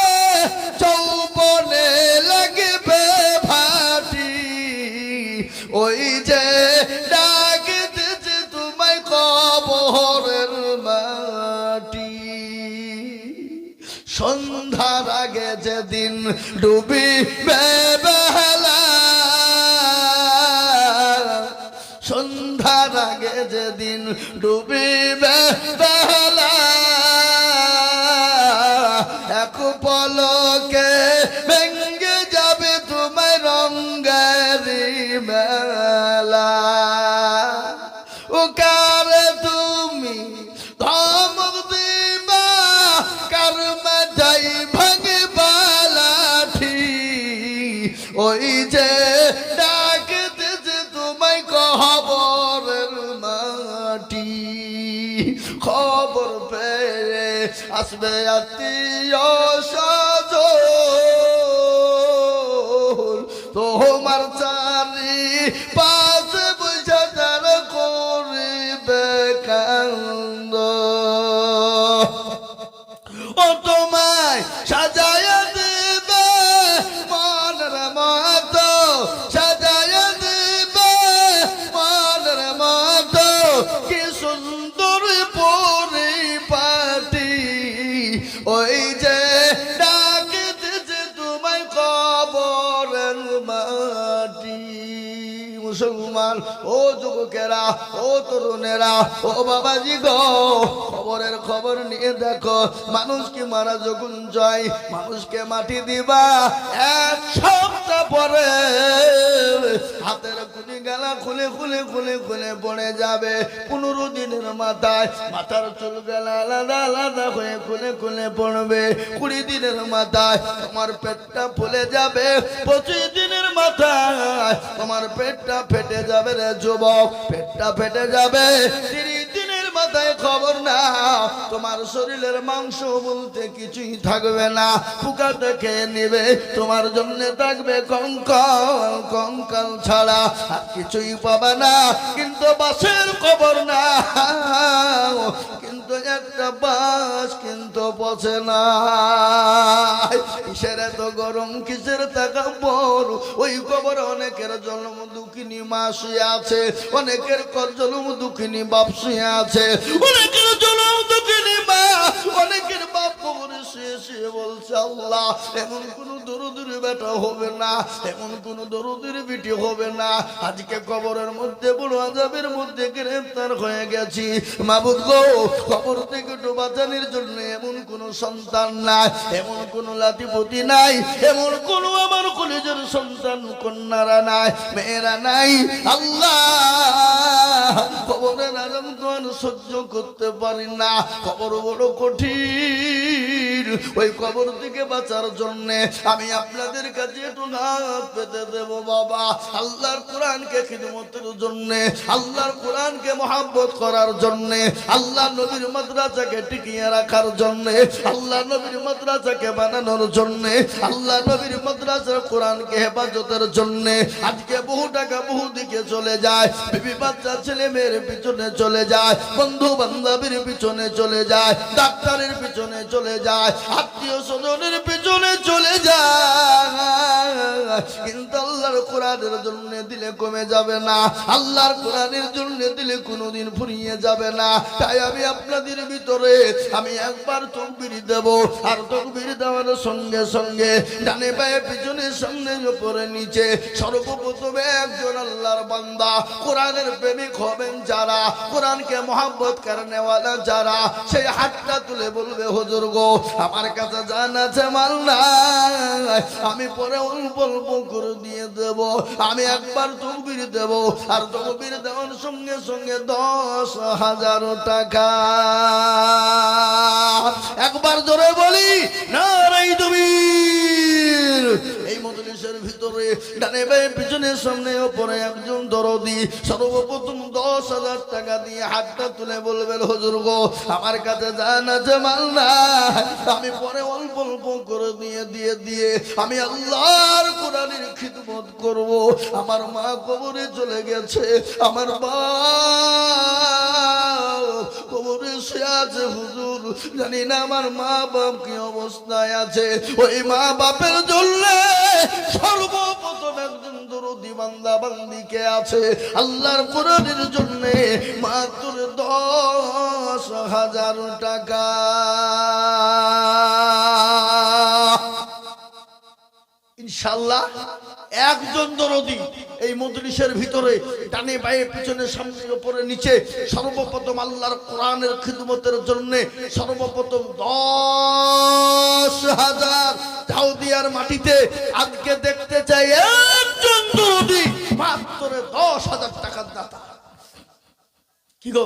যৌবনে লাগবে ভাটি, ওই যে ডাকতেছে তোমায় কবরের মাটি। সন্ধ্যার আগে যেদিন ডুবিবে বেলা, সন্ধ্যার আগে যেদিন ডুবিবে বেলা, এক পলকে ভেঙ্গে যাবে তোমায় রঙের মেলা। ও কারে তুমি ধমক দিবা, কার মাথায় ভাঙবা লাঠি, ওই যে ডাকতেছে তোমায় কবরের মাটি। খবর পেয়ে আসবে আত্মীয় স্বজন, তোমার চারি মুসলমান, ও যুবকেরা, ও তরুণেরা, ও বাবাজি গো, খবরের খবর নিয়ে দেখো, মানুষকে মারা যখন যায়, মানুষকে মাটি দিবা, এক সপ্তাহ পরে হাতের কুলি গালা খুলে খুলে খুলে খুলে পড়ে যাবে। 15 দিনের মাথায় মাথার চুল গালা আলাদা আলাদা হয়ে খুলে খুলে পড়বে। 20 দিনের মাথায় তোমার পেটটা ফুলে যাবে। 25 দিনের মাথায় তোমার পেটটা ফেটে যাবে রে যুবক, পেটটা ফেটে যাবে। 30 দিনের মাথায় খবর না, তোমার শরীরের মাংস বলতে কিছুই থাকবে না, পোকাতে খেয়ে নেবে। তোমার জন্য থাকবে কঙ্কাল, কঙ্কাল ছাড়া আর কিছুই পাবে না। কিন্তু বাসের খবর না, কিন্তু একটা বাস কিন্তু পচে না। কিসের এত গরম, কিসের তাকাব্বর? ওই খবর অনেকের জন্ম দুঃখিনী মা শুয়ে আছে, অনেকের জন্ম দুঃখিনী বাপ শুয়ে আছে, অনেকের জন্ম দুঃখিনী মা, অনেকের বাপ কবরে শুয়ে শুয়ে বলছে আল্লাহ এমন কোন দরুদের বেটা হবে না, এমন কোন দরুদের বিটি হবে না। আজকে কবরের মধ্যে বড় আযাবের মধ্যে গ্রেফতার হয়ে গেছি। মাবুদ গো, কবর থেকে একটু বাঁচানোর জন্য এমন কোন সন্তান নাই, এমন কোন লাতিপতি নাই, এমন কোন আমার কলেজের সন্তান কন্যারা নাই, মেয়েরা নাই। আল্লাহ কবরের আযাব তো আর সহ্য করতে পারি না, কবর বড় কঠিন। ওই কবর থেকে বাঁচার জন্য আমি আপনাদের কাছে একটু হাত পেতে দেব বাবা। আল্লাহর কোরআনকে খিদমতের জন্য, আল্লাহর কোরআনকে মহব্বত করার জন্য, আল্লাহ নবীর মাদ্রাসাকে টিকিয়ে রাখার জন্য, আল্লাহ নবীর মাদ্রাসাকে বানানোর জন্য, আল্লাহ নবীর মাদ্রাসার কোরআনকে হেফাজতের জন্য আজকে বহু টাকা বহু দিকে চলে যায়, বিবি বাচ্চা ছেলে মেয়ের পিছনে চলে যায়, বন্ধু বান্ধবের পিছনে চলে যায়, ডাক্তারের পিছনে চলে যায়, আত্মীয় স্বজনের পিছনে চলে যায়, কিন্তু আল্লাহর কোরআনের জন্য দিলে কমে যাবে না, আল্লাহর কোরআনের জন্য দিলে কোনোদিন ফুরিয়ে যাবে না। তাই আমি আপনাদের ভিতরে আমি একবার তাকবীর দেব, আর তাকবীর দেওয়ার সঙ্গে সঙ্গে ডানে বায়ে পিছনে সামনে উপরে নিচে সর্বপ্রথমে একজন আল্লাহর বান্দা কোরআনের প্রেমিক হবেন যারা, কোরআনকে মহব্বত করনেওয়ালা যারা, সেই হাতটা তুলে বলবে হুজুর গো আমার কাছে জান আছে মাল নাই, আমি পরে অল্প অল্প করে দিয়ে দেব। আমি একবার তাকবীর দেব, আর তাকবীর দেওয়ার সঙ্গে সঙ্গে 10,000 টাকা। একবার জোরে বলি নারায়ে তাকবীর। এই মজলিসের ভিতরে ডানে বায়ে পিছনে সামনে উপরে একজন দরদি সর্বপ্রথম 10,000 টাকা দিয়ে হাতটা তুলে বলবেন হুজুর গো আমার কাছে জান আছে মাল না, আমি পরে অল্প অল্প করে দিয়ে আমি আল্লাহর কোরআনের খিদমত করব। আমার মা কবরে চলে গেছে, আমার বাপ কবরে শুয়ে আছে হুজুর, জানি না আমার মা বাপ কি অবস্থায় আছে। ওই মা বাপের জন্য সর্বপ্রথম একজন দরদি বান্দা বান্দিকে আছে আল্লাহর কোরআনের জন্য মাত্র 10,000 টাকা। ইনশাআল্লাহ একজন দরদি এই মজলিসের ভিতরে ডানে বায়ে পিছনে সামনে উপরে নিচে সর্বপ্রথম আল্লাহর কোরআনের খিদমতের জন্য সর্বপ্রথম 10,000 দাউদিয়ার মাটিতে আজকে দেখতে চাই একজন দরদি মাত্র 10,000 টাকার দাতা। কি গো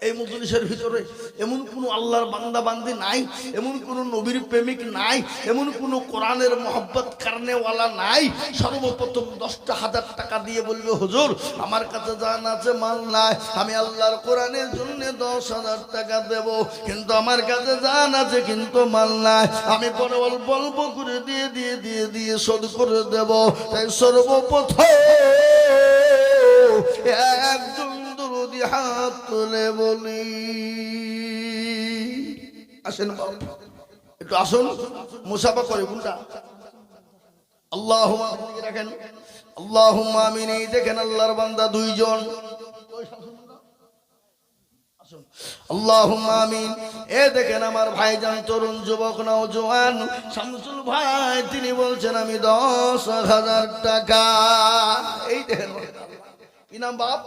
এই মজলিসের ভিতরে এমন কোন আল্লাহর বান্দা বান্দি নাই, এমন কোন নবীর প্রেমিক নাই, এমন কোন কোরআনের মহব্বত করনেওয়ালা নাই, সর্বপ্রথম 10,000 টাকা দিয়ে বলবে হুজুর আমার কাছে জান আছে মাল নাই, আমি আল্লাহর কোরআনের জন্য 10,000 টাকা দেব, কিন্তু আমার কাছে জান আছে কিন্তু মাল নাই, আমি পরে অল্প অল্প করে দিয়ে শোধ করে দেব। তাই সর্বপ্রথম একজন দরদি হাত তুলে বলি আসেন একটু আসুন, মুসাফা করে কোনটা আল্লাহুম্মা রাখেন, আল্লাহুম্মা আমিন। এই দেখেন আল্লাহর বান্দা দুইজন, আল্লাহুম্মা আমিন। এ দেখেন আমার ভাইজান তরুণ যুবক নওজোয়ান শামসুল ভাই, তিনি বলছেন আমি 10,000 টাকা। এই দেখেন কি নাম বাপ?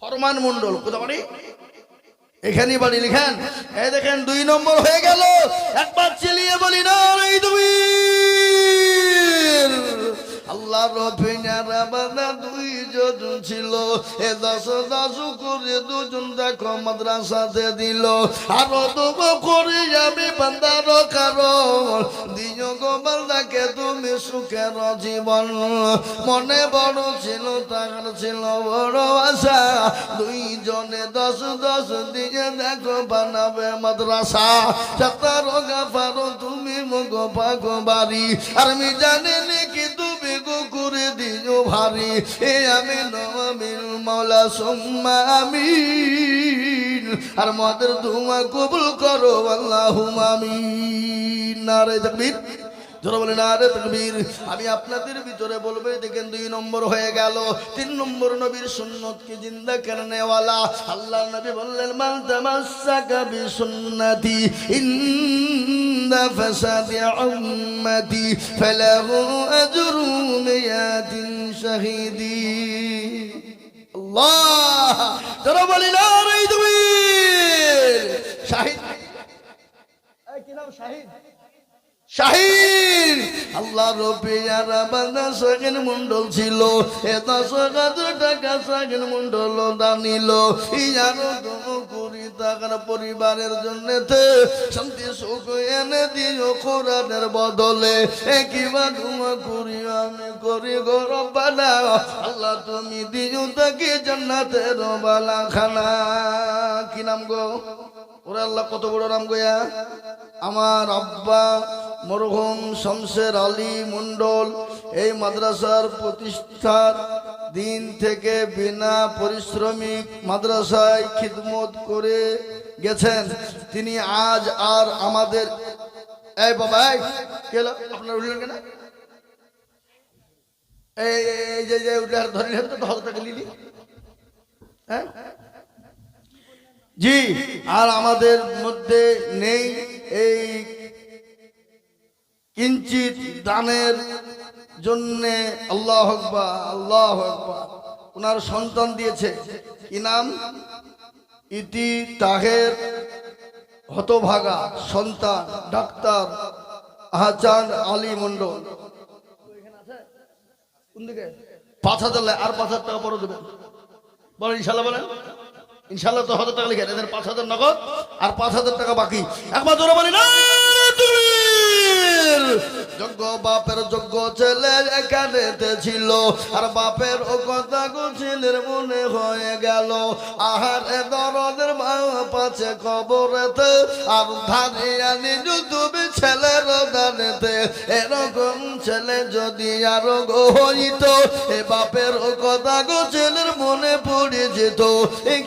ফরমান মন্ডল। কোথা বাড়ি? এখানে বাড়ি। লিখেন। এই দেখেন 2 নম্বর হয়ে গেল। একবার চিলিয়ে বলি না এই তুমি আল্লাহ রফিনারা বান্দা 2 জন ছিল। এ 10 করে 2 জন দেখো মাদ্রাসাতে দিল। আরো দুগো করে যাবে বান্দার কারণ দিও গো বান্দাকে তুমি সুখের জীবন। মনে বড় ছিল তার ছিল বড় আশা। 2 জনে 10 দিয়ে দেখো বানাবে মাদ্রাসা। 17 গাফারো তুমি মগো পাগো বাড়ি। আর আমি জানি নাকি তুমি গো করে দিও ভারী। এ আমি নমিল মাওলা সুম্মা আমিন। আর মদের দুয়া কবুল করো আল্লাহুম্মা আমিন। নারে তাকবীর। যারা বলে নারে তাকবীর। আমি আপনাদের ভিতরে বলবে দেখেন 2 নম্বর হয়ে গেল। 3 নম্বর নবীর সুন্নতকে জিন্দা করনে ওয়ালা। আল্লাহ নবী বললেন মান তামাসসাকা বিসুন্নতি ইনদা ফাসাদি উম্মতি ফালাহু আজরু মিয়াতিন শাহীদি। আল্লাহ। যারা বলে নারে তাকবীর। শাহিদ। এই কি নাম? শাহিদ। শাহিদ। আল্লাহ রবিয়ারা বান্দা সাগিন মন্ডল ছিল। এ 10,000 টাকা সাগিন মন্ডল দানিল। ইয়ারো দম করি টাকার পরিবারের জন্য শান্তি সুখ এনে দিও কোরআনের বদলে। কিবা দোয়া করি আমি করি গো রব্বানা। আল্লাহ তুমি দিও তাকে জান্নাতের বালা খানা। কি নাম গো? ওরে আল্লাহ কত বড় নাম গোয়া। আমার আব্বা মরহুম শমশের আলী মন্ডল এই মাদ্রাসার প্রতিষ্ঠার দিন থেকে বিনা পরিশ্রমিক মাদ্রাসায় খিদমত করে গেছেন। তিনি আজ আর আমাদের এই বাবা কে আপনার উঠলেন কেন? এই যে উঠলে ধরে তো 10 টাকা নিলি। হ্যাঁ জি। আর আমাদের মধ্যে নেই এই কিঞ্চিত দানের জন্যে। আল্লাহু আকবার আল্লাহু আকবার। ওনার সন্তান দিয়েছে। কি নাম? ইতি তাহের হতভাগা সন্তান ডাক্তার আহসান আলী মন্ডল। কোন দিকে? 5,000 আর 5,000 টাকা পরে দেবেন। বলেন ইনশাল্লাহ। বলেন ইনশাল্লাহ। তো 1,000 টাকা লিখেন। এদের 5,000 নগদ আর 5,000 টাকা বাকি। একবার ধরে বলি না যোগ্য বাপের যোগ্য ছেলে এখানেতে ছিল। আর বাপের ও কথা গো ছেলের মনে হয়ে গেল। আহার এ দরদের বাপ আছে কবরেতে। আর ধারে আনি তুমি ছেলের দানেতে। এরকম ছেলে যদি আরো গো হইত এ বাপের ও কথা গো ছেলের মনে পড়ে যেত।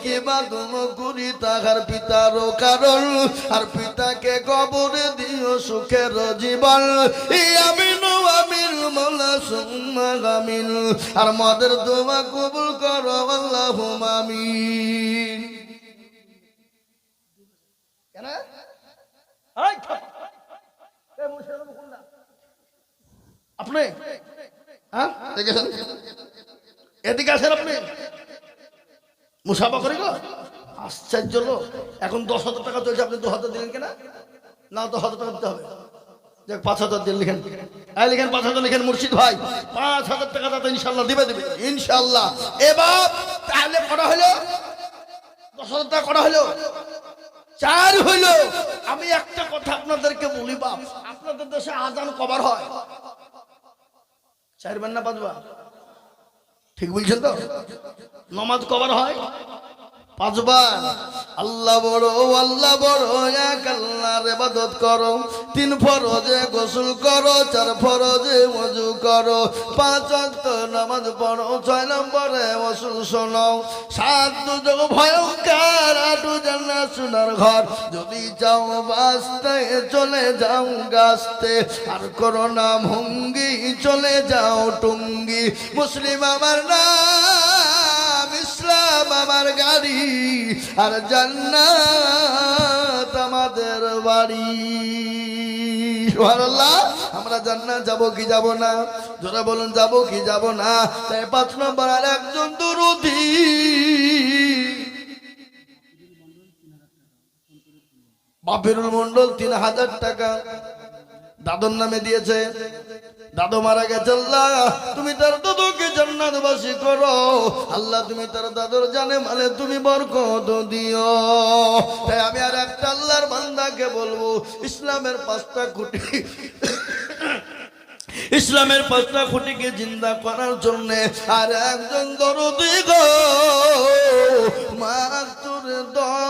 কিবা তুম করি তাহার পিতারও কারণ। আর পিতাকে কবরে দিও সুখের জীবন। আমিন আমিন মাওলা সুম্মা আমিন। আর মদের দোয়া কবুল করো আল্লাহুম্মা আমিন। কেন? আপনি হ্যাঁ দেখেছেন? এদিকে আসেন আপনি। মুসাফা করি গো। আশ্চর্য লোক। এখন 10,000 টাকা চলছে, আপনি 2,000 দিলেন কেনা? না তো 1,000 টাকা দিতে হবে। 5,000 দিন লিখেন। লিখেন 5,000 লিখেন। মুর্শিদ ভাই 5,000 টাকা দাদা ইনশাল্লাহ দিবে ইনশাল্লাহ। এবার তাহলে করা হলো 10,000 টাকা করা হলো 4 হইলো। আমি একটা কথা আপনাদেরকে বলি বাপ, আপনাদের দেশে আজান কবার হয়? 4 বার না 5 বার? ঠিক বলছেন তো? নামাজ কবার হয়? 5 বার। আল্লাহ বড় আল্লাহ বড় এক আল্লাহর ইবাদত করো। 3 ফরজে গোসল করো, 4 ফরজে ওযু করো, 5 ওয়াক্ত নামাজ পড়ো, 6 নম্বরে ওয়াসুল শোনো, 7 দুজক ভয়ঙ্কর, 8 জান্নাত সোনার ঘর। যদি চাও বাঁচতে চলে যাও গাছতে, আর করো না ভঙ্গি চলে যাও টুঙ্গি। মুসলিম আমার নাম, ইসলাম আমার গাড়ি, আর জান্নাত আমাদের বাড়ি। সুবহানাল্লাহ। আমরা জান্নাত যাব কি যাব না? জোরে বলুন যাব কি যাব না? তাই 5 নম্বর আর একজন দরুদি বাপিরুল মন্ডল 3000 টাকা দাদুর নামে দিয়েছে। দাদু মারা গেছে, আল্লাহ তুমি তার দাদুকে জান্নাতবাসী করো। আল্লাহ তুমি তার দাদুর জানে মানে তুমি বরকত দিও। তাই আমি আর একটা আল্লাহর বান্দাকে বলবো, ইসলামের 5টা খুঁটি ইসলামের 5টা খুঁটিকে জিন্দা করার জন্য আর একজন দরদি গো মাত্র 10,000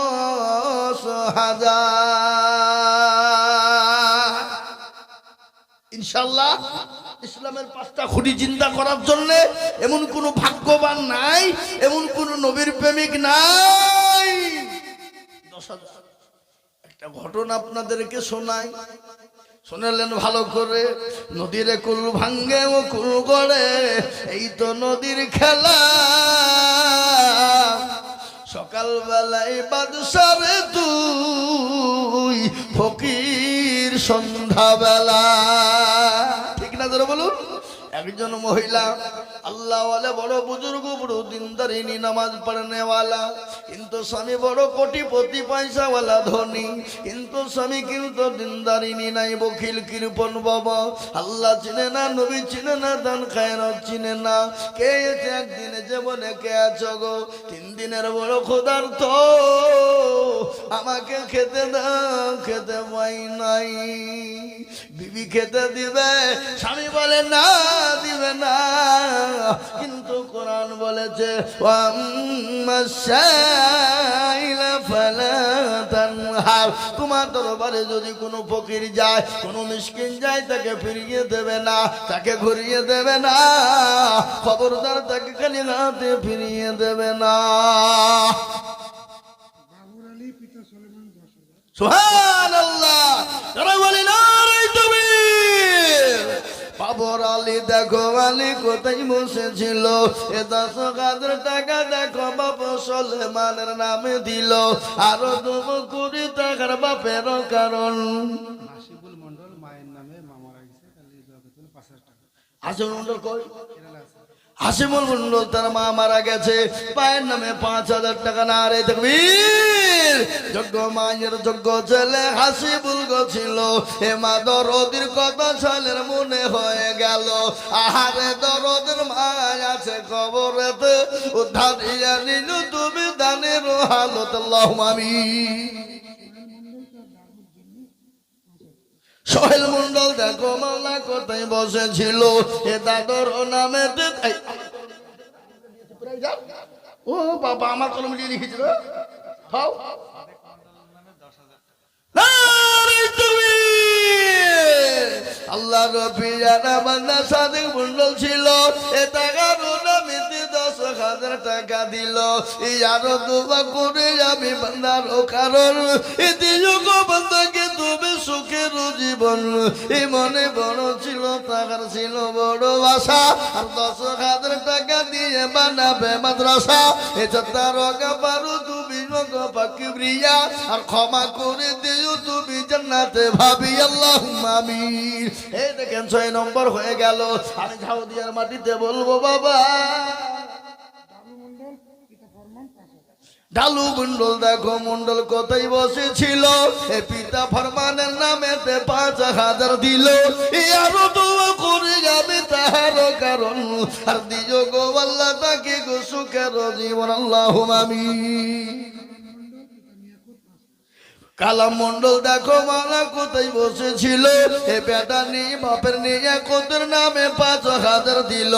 ইনশাআল্লাহ। ইসলামের 5টা খুঁটি জিন্দা করার জন্য এমন কোন ভাগ্যবান নাই, এমন কোন নবীর প্রেমিক নাই। 10,000 একটা ঘটনা আপনাদেরকে শোনাই, শুনলেন ভালো করে। নদীর কুল ভাঙ্গে ও কুল গড়ে, এই তো নদীর খেলা। সকালবেলায় বাদশারে তুই ফকির সন্ধ্যাবেলা, ঠিক না ধরে বলুন? একজন মহিলা আল্লাহ ওয়ালা বড় বুজুর্গ বড় দিনদারিনী নামাজ পড়নেওয়ালা, কিন্তু স্বামী বড় কোটিপতি পয়সাওয়ালা ধনী, কিন্তু স্বামী কিন্তু দিনদারিনী নাই, বখিল কৃপণ বাবা। আল্লাহ চিনে না, নবী চিনে না, দান খায়রাত চিনে না। কে এসে একদিনে জীবনে কে আছো গো? 3 দিনের বড় ক্ষুধার্ত, আমাকে খেতে দাও, খেতে পাই নাই। বিবি খেতে দিবে, স্বামী বলে না দিবে না, কিন্তু কোরআন বলেছে তোমার দরবারে যদি কোনো ফকির যায়, কোনো মিসকিন যায়, তাকে ফিরিয়ে দেবে না, তাকে ঘুরিয়ে দেবে না, খবরদার তাকে খালি হাতে ফিরিয়ে দেবে না। সুবহানাল্লাহ, যারা বলে না রে তুমি বাবর আলী, দেখো আলী কোথায় বসেছিল, এ 10,000 টাকা দেখো বাপ সুলেমানের নামে দিল, আরো 2 টাকার বাপের কারণ। হাসিবুল মন্ডল মায়ের নামে মামারা গেছে, তাহলে 5,000 টাকা। হাসিবুল মন্ডল কই? হাসিবুল মন্ডল তার মা মারা গেছে, পায়ের নামে 5,000 টাকা। না রে তাকবীর। যোগ্য মায়ের যোগ্য ছেলে হাসিবুল গো ছিল, এ মা দরদির কথা ছেলের মনে হয়ে গেল। আহারে দরদের মা আছে কবরেতে, উদ্ধার দিয়া নিল তুমি দানের হালত। আল্লাহুম্মা আমিন। সোহেল মন্ডল দেখো মাওলা কোথায় বসেছিল, এ দাদর নামে। ও বাবা, আমার কলম দিয়ে লিখেছিল। আল্লাহ রবিরা বান্দা সাদেক মন্ডল ছিল, এ টাকার নামে 10,000 টাকা দিল। এই আরো দুবা করে আমি বান্দার কারণ, এতে যোগ বান্দাকে তুমি সুখের জীবন। এই মনে বড় ছিল, টাকার ছিল বড় আশা, আর 10,000 টাকা দিয়ে বানাবে মাদ্রাসা। এটা তার পারো তুমি পাকি প্রিয়া, আর ক্ষমা করে দিও তুমি জান্নাতে ভাবি। আল্লাহুম্মা আমিন। এই দেখেন 6 নম্বর হয়ে গেল। আমি ঝাউদিয়ার মাটিতে বলবো বাবা ডালু মন্ডল, দেখো মন্ডল কোথায় বসেছিল, এ পিতা ফরমানের নামেতে 5,000 দিল। আরো দোয়া করে যাবে তাহার কারণ, আর দিও গো আল্লাহ তাকে গো সুখের জীবন। আল্লাহুম্মা আমিন। কালাম মন্ডল দেখো মালা কোথায় বসেছিল, এ বেটা নিয়ে বাপের নিয়ে কোদের নামে 5,000 দিল।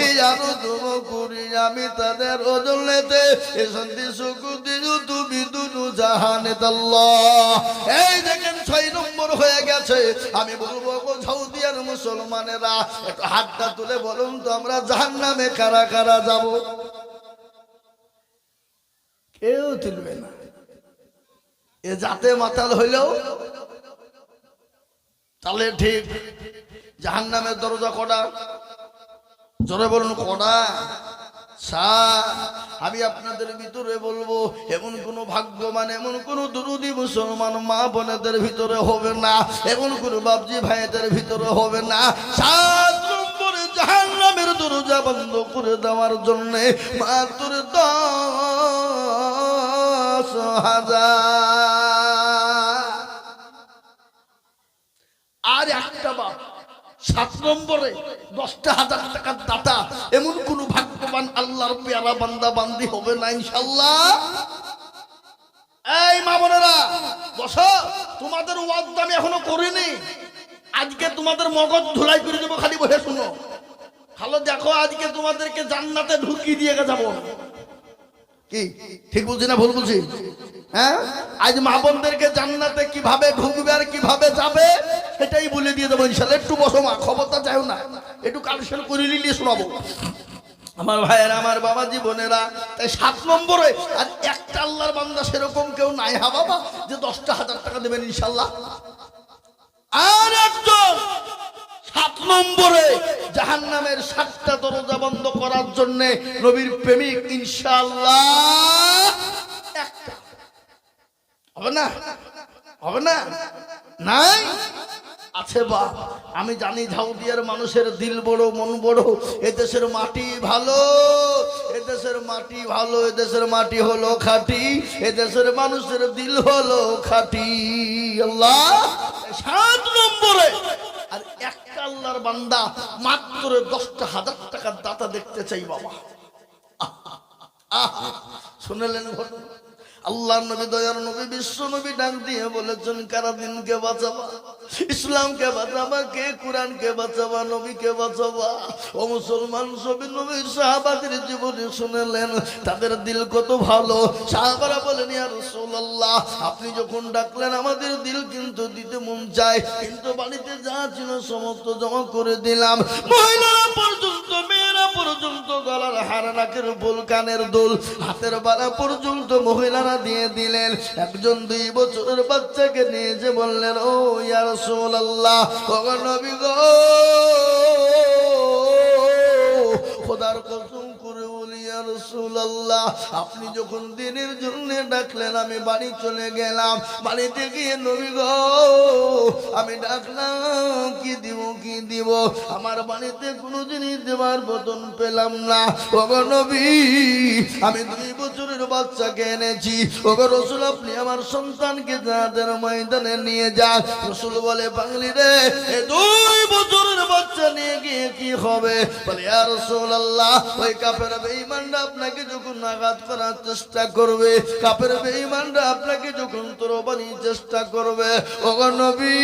এই আরো দুমো করি আমি তাদের ওজলেতে, এ শান্তি সুখ দিও তুমি দুনু জাহানে। আল্লাহ, এই দেখেন 6 নম্বর হয়ে গেছে। আমি বলবো গো সৌদিয়ার মুসলমানেরা, একটু হাতটা তুলে বলুন তো আমরা জাহান্নামে কারা কারা যাব? কেউ তুলবে না। এ জাতে মাতাল হইলেও তাহলে ঠিক। জাহান্নামের দরজা কটা? জোরে বলুন কটা? আমি আপনাদের ভিতরে বলবো, এমন কোন ভাগ্যবান, এমন কোন দুরুদি মুসলমান মা বোনেদের ভিতরে হবে না, এমন কোন বাপজি ভাইদের ভিতরে হবে না। 7 নম্বরে দরজা বন্ধ করে দেওয়ার জন্য মাত্র 10,000। আর একটা বাপ 7 নম্বরে 10,000 টাকার দাতা, এমন কোন ভাগ্যবান আল্লাহর পেয়ারা বান্দা বান্দি হবে না ইনশাআল্লাহ। এই মা বোনেরা বসো, তোমাদের ওয়াজ আমি এখনো করিনি, আজকে তোমাদের মগজ ধুলাই করে দেবো, খালি বসে শুনো। ভালো দেখো, আজকে তোমাদেরকে জান্নাতে ঢুকিয়ে দিয়ে যাবো। কি ঠিক বলছি না ভুল বলছি? হ্যাঁ, আজ মা বোনদেরকে জান্নাতে কিভাবে ঢুকবে আর কিভাবে যাবে সেটাই বলে দিয়ে দেবো ইনশাআল্লাহ। একটু বসো মা, খবরটা চাও না, একটু কালেকশন করে নিয়ে শোনাবো আমার ভাইয়েরা, আমার বাবা জীবনেরা। তাই 7 নম্বরে আর একটা আল্লাহর বান্দা সেরকম কেউ নাই হা বাবা যে 10,000 টাকা দেবেন ইনশাআল্লাহ। আর একজন 7 নম্বরে জাহান্নামের 7টা দরজা বন্ধ করার জন্য নবীর প্রেমিক ইনশাআল্লাহ। একটা হবে না, হবে না, নাই আছে বা আমি জানি ঝাউদিয়ার মানুষের দিল বড়, মন বড়। এদেশের মাটি ভালো, এদেশের মাটি ভালো, এদেশের মাটি হলো খাঁটি, এদেশের মানুষের দিল হলো খাঁটি। আল্লাহ 7 নম্বরে আর একটা আল্লাহর বান্দা মাত্র 10,000 টাকার দাতা দেখতে চাই বাবা। শুনলেন ঘটনা? আল্লাহ নবী, দয়ার নবী, বিশ্ব নবী ডাক দিয়ে বলেছেন, কারা দিনকে বাঁচাবা, ইসলামকে বাঁচাবা, কে কোরআনকে বাঁচাবা, নবীকে বাঁচাবা। ও মুসলমান, সবই নবীর সাহাবাদের জীবনে শুনলেন, তাদের দিল কত ভালো। সাহাবারা বলেন, ইয়া রাসূলুল্লাহ, আপনি যখন ডাকলেন আমাদের দিল কিন্তু দিতে মন চায়, কিন্তু বাড়িতে যা ছিল সমস্ত জমা করে দিলাম। মহিলারা পর্যন্ত, মেয়েরা পর্যন্ত, গলার হার, নাকের ফুল, কানের দুল, হাতের বালা পর্যন্ত মহিলারা দিয়ে দিলেন। একজন 2 বছরের বাচ্চাকে নিয়ে যে বললেন, ও ইয়া রাসূলুল্লাহ, ও নবী গো, খোদার কসম করে বলি ইয়া রাসূলুল্লাহ, আপনি যখন দিনের জন্য ডাকলেন আমি বাড়ি চলে গেলাম। বাড়িতে গিয়ে নবী গো আমি ডাকলাম, কি দিব কি দিব, আমার বাড়িতে কোনো জিনিস দেওয়ার মতন পেলাম না। ওগো নবী, আমি 2 বছরের বাচ্চাকে এনেছি। ওগো রাসূল, আপনি আমার সন্তানকে জাহাদের ময়দানে নিয়ে যান। রাসূল বলে, বাঙালি রে, এই 2 বছরের বাচ্চা নিয়ে গিয়ে কি হবে? বলে, ইয়া রাসূলুল্লাহ, ওই কাফের বেঈমানরা আপনাকে যখন আঘাত করার চেষ্টা করবে, কাফের বেঈমানরা আপনাকে যখন তরবারি চেষ্টা করবে, ওগো নবী,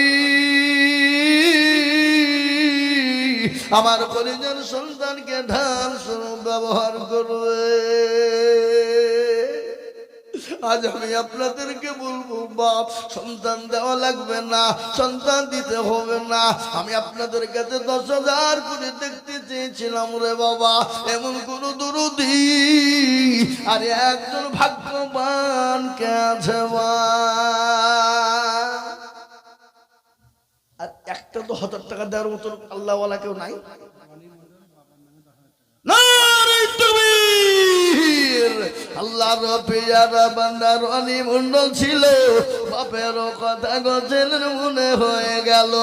আমার কলিজার সন্তানকে ঢাল স্বরূপ ব্যবহার করবে। আজ আমি আপনাদেরকে বলবো, বাপ, সন্তান দেওয়া লাগবে না, সন্তান দিতে হবে না। আমি আপনাদের কাছে 10,000 করে দেখতে চেয়েছিলাম রে বাবা, এমন কোন দরদি আর একজন ভাগ্যবান কে আছে মা? আর একটা 10,000 টাকা দেওয়ার মতো আল্লাহওয়ালা কেউ নাই? আল্লাহর পেয়ারা বান্দা রনি মন্ডল ছিল, বাপেরও কথা গজের মনে হয়ে গেল,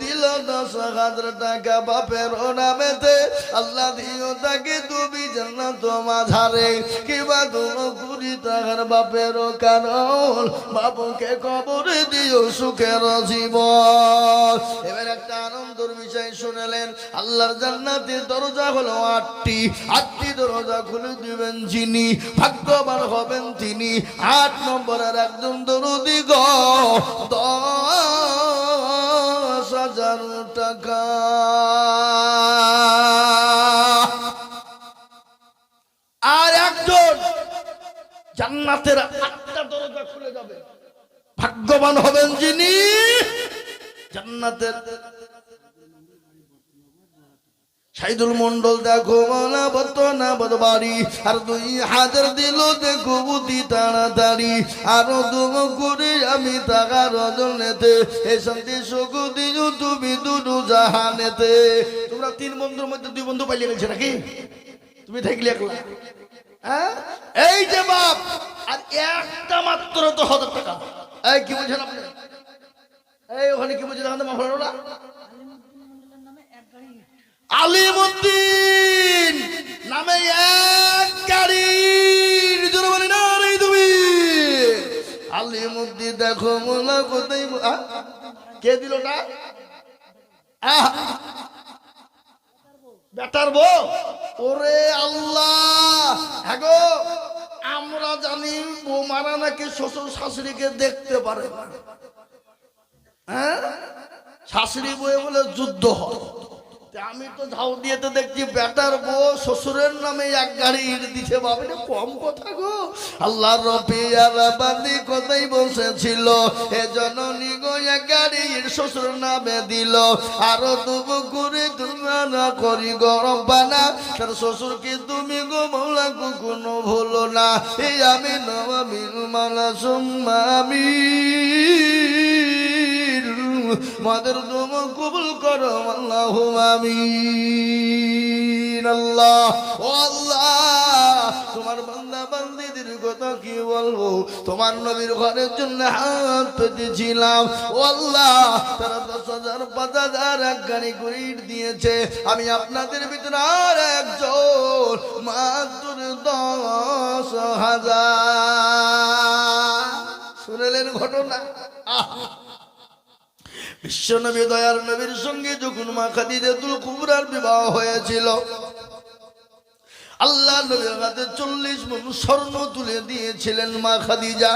দিল 10,000 টাকা বাপের নামেতে। আল্লাহ দিও তাকে তুমি জান্নাত মাঝারে, কিবা 2 টাকার বাপের কারণ বাবুকে কবরে দিও সুখের জীবন। এবার একটা আনন্দের বিষয় শুনলেন, আল্লাহর জান্নাতের দরজা হলো 8টি। 8টি দরজা খুলে দিবেন যিনি, ভাগ্যবান হবেন তিনি। 8 নম্বরের একজন দরদি গো, 10,000 টাকা। আর একজন জান্নাতের 8টা দরজা খুলে যাবে, ভাগ্যবান হবেন যিনি, জান্নাতের সাইদুল মন্ডল। দেখো মালা বতনা বাড়ি, আর 2,000 দিল দেখো বুদ্ধি তাড়াতাড়ি, আরো 2 করে আমি টাকা রজনেতে, এ শান্তি সুখ দিও তুমি 2 জাহানেতে। তোমরা 3 বন্ধুর মধ্যে 2 বন্ধু পাইলে গেছে নাকি? তুমি থাকলে একলা? হ্যাঁ, এই যে বাপ, আর একটা মাত্র 10,000 টাকা। এই কি বলছেন আপনি? এই ওখানে কি বলছে? দেখেন তো মাফলার ওরা আলিমুদ্দিন নামে এক গাড়ির জোরে বলি না রে তুমি আলিমুদ্দি দেখো মোলা কোথায় কে দিল ওটা বেটার বউ ওরে আল্লাহ হ্যাঁ গো আমরা জানি বৌমারা নাকি শ্বশুর শাশুড়িকে দেখতে পারে না হ্যাঁ শাশুড়ি বউয়ে বলে যুদ্ধ হয় আমি তো ঝাউ দিয়ে তো দেখছি বেটার বউ শ্বশুরের নামে এক গাড়ি ইট দিছে বাবা এটা কম কথা গো আল্লাহ রবিয়ার বান্দি কথাই বসেছিল এ জননী গো এক গাড়ি ইট শ্বশুরের নামে দিল আরো তবু করে তুলনা করি গরম বানা তার শ্বশুরকে তুমি গো মৌলা কোনো ভুলো না এই আমি নবামিল মালা সুম্মামি মাদের দোম কবুল করো আল্লাহুম্মা আমিন আল্লাহ ও আল্লাহ তোমার বান্দা বান্দীদের কথা কি বলবো তোমার নবীর ঘরের জন্য হাত পেতেছিলাম ও আল্লাহ তারা 10,000 5,000 এক গাড়ি করে ইট দিয়েছে আমি আপনাদের ভিতরে আর একজন মাত্র 10,000 শুনলেন ঘটনা বিশ্বনবী দয়ার নবীর সঙ্গে যখন মা খাদিজাতুল কুবরার বিবাহ হয়েছিল আল্লাহ নবীর হাতে 40 মণ স্বর্ণ তুলে দিয়েছিলেন মা খাদিজা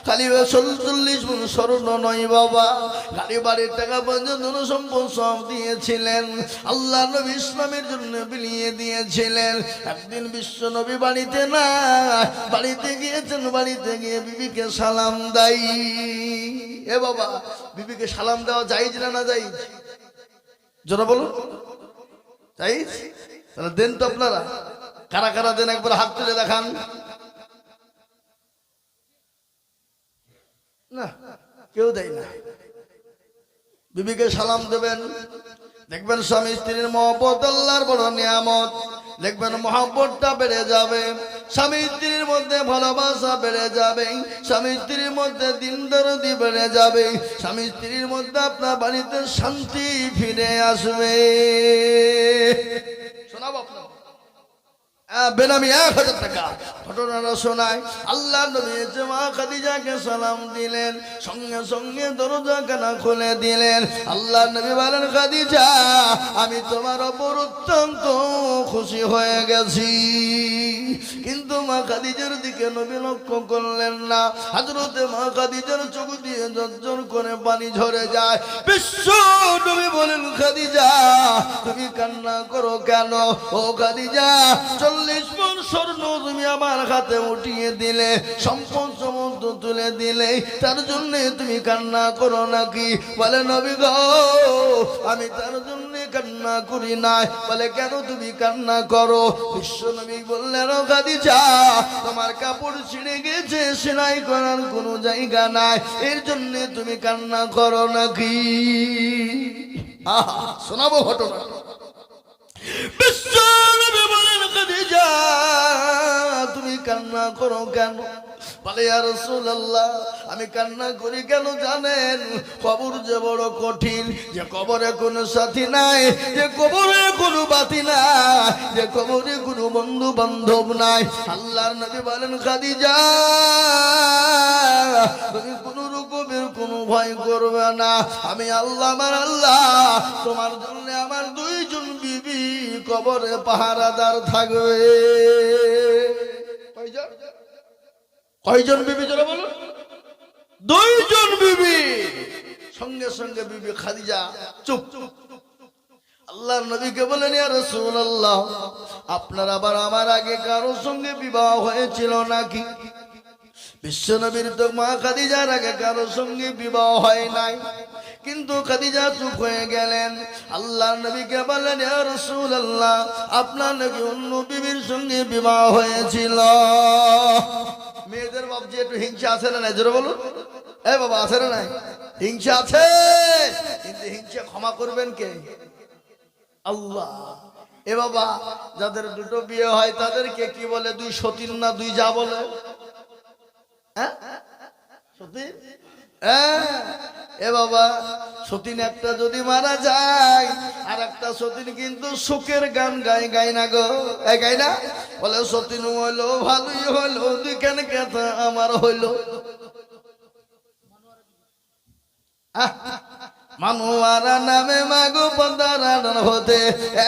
খালি 40 মণ স্বর্ণ নয় বাবা গাড়ি বাড়ির টাকা পর্যন্ত সম্পদ সব দিয়েছিলেন আল্লাহ নবী ইসলামের জন্য বিলিয়ে দিয়েছিলেন একদিন বিশ্বনবী বাড়িতে না বাড়িতে গিয়েছেন বাড়িতে গিয়ে বিবিকে সালাম দেই এ বাবা বিবিকে সালাম দেওয়া জায়েজ না জায়েজ জোরে বলুন জায়েজ তাহলে দেন তো আপনারা কারা কারা দেন একবার হাত তুলে দেখান না কেউ দেয় না বিবিকে সালাম দেবেন দেখবেন স্বামী স্ত্রীর মহব্বত আল্লাহর বড় নিয়ামত দেখবেন মহব্বতটা বেড়ে যাবে স্বামী স্ত্রীর মধ্যে ভালোবাসা বেড়ে যাবে স্বামী স্ত্রীর মধ্যে দিন দরদি বেড়ে যাবে স্বামী স্ত্রীর মধ্যে আপনার বাড়িতে শান্তি ফিরে আসবে শোনাবো আপনার বেনামি 1000 টাকা ঘটনাটা শোনায় আল্লাহ নবী মা খাদিজাকে সালাম দিলেন সঙ্গে সঙ্গে দরজা কানা খুলে দিলেন আল্লাহ নবী বলেন খাদিজা আমি তোমার উপর অত্যন্ত খুশি হয়ে গেছি কিন্তু মা খাদিজার দিকে নবী লক্ষ্য করলেন না হযরতে মা খাদিজার চোখ দিয়ে ঝরঝর করে পানি ঝরে যায় বিশ্ব নবী বলেন খাদিজা তুমি কান্না করো কেন ও খাদিজা 40 মণ স্বর্ণ তুমি আমার হাতে উঠিয়ে দিলে সম্পদ সমস্ত তুলে দিলে তার জন্য তুমি কান্না করো নাকি বলে নবী গো আমি তার জন্য কান্না করি না বলে কেন তুমি কান্না করো বিশ্ব নবী বললেন খাদিজা তোমার কাপড় ছিঁড়ে গেছে সেলাই করার কোনো জায়গা নাই এর জন্য তুমি কান্না করো নাকি আহা শোনাবো ঘটনা বিশ্ব নবী বলেন খাদিজা তুমি কান্না করো কেন বলে ইয়া রাসূলুল্লাহ আমি কান্না করি কেন জানেন কবর যে বড় কঠিন যে কবরে কোনো সাথী নাই যে কবরে কোনো বাতি নাই যে কবরে কোনো বন্ধু বান্ধব নাই আল্লাহর নবী বলেন খাদিজা তুমি কোনো রকমের কোনো ভয় করবে না আমি আল্লাহ আমার আল্লাহ তোমার জন্য আমার 2 জন বিবি কবরে পাহারাদার থাকবে কয়জন বিবি জোরে বলুন 2 জন বিবি সঙ্গে সঙ্গে বিবি খাদিজা চুপ আল্লাহর নবীকে বলেন ইয়া রাসূলুল্লাহ আপনার আবার আমার আগে কারো সঙ্গে বিবাহ হয়েছিল নাকি বিশ্ব নবীর তো মা খাদিজার আগে কারো সঙ্গে বিবাহ হয় নাই কিন্তু খাদিজা চুপ হয়ে গেলেন আল্লাহর নবীকে বললেন ইয়া রাসূলুল্লাহ আপনার নাকি অন্য বিবির সঙ্গে বিবাহ হয়েছিল মেয়েদের বাপ যে একটু হিংসা আছে না জোরে বলুন এ বাবা আছে না নাই হিংসা আছে কিন্তু হিংসা ক্ষমা করবেন কে আল্লাহ এ বাবা যাদের 2টো বিয়ে হয় তাদেরকে কি বলে 2 সতীন না 2 যা বলে হ্যাঁ সতীন এ বাবা, সতীন একটা যদি মারা যায় আর একটা সতীন কিন্তু সুখের গান গায়, গায় না গো, গায় না? বলে সতীন হইলো ভালোই হইলো, দুইখান কথা আমার হইলো। মানুয়ারা নামে মাগো পন্দারান হতে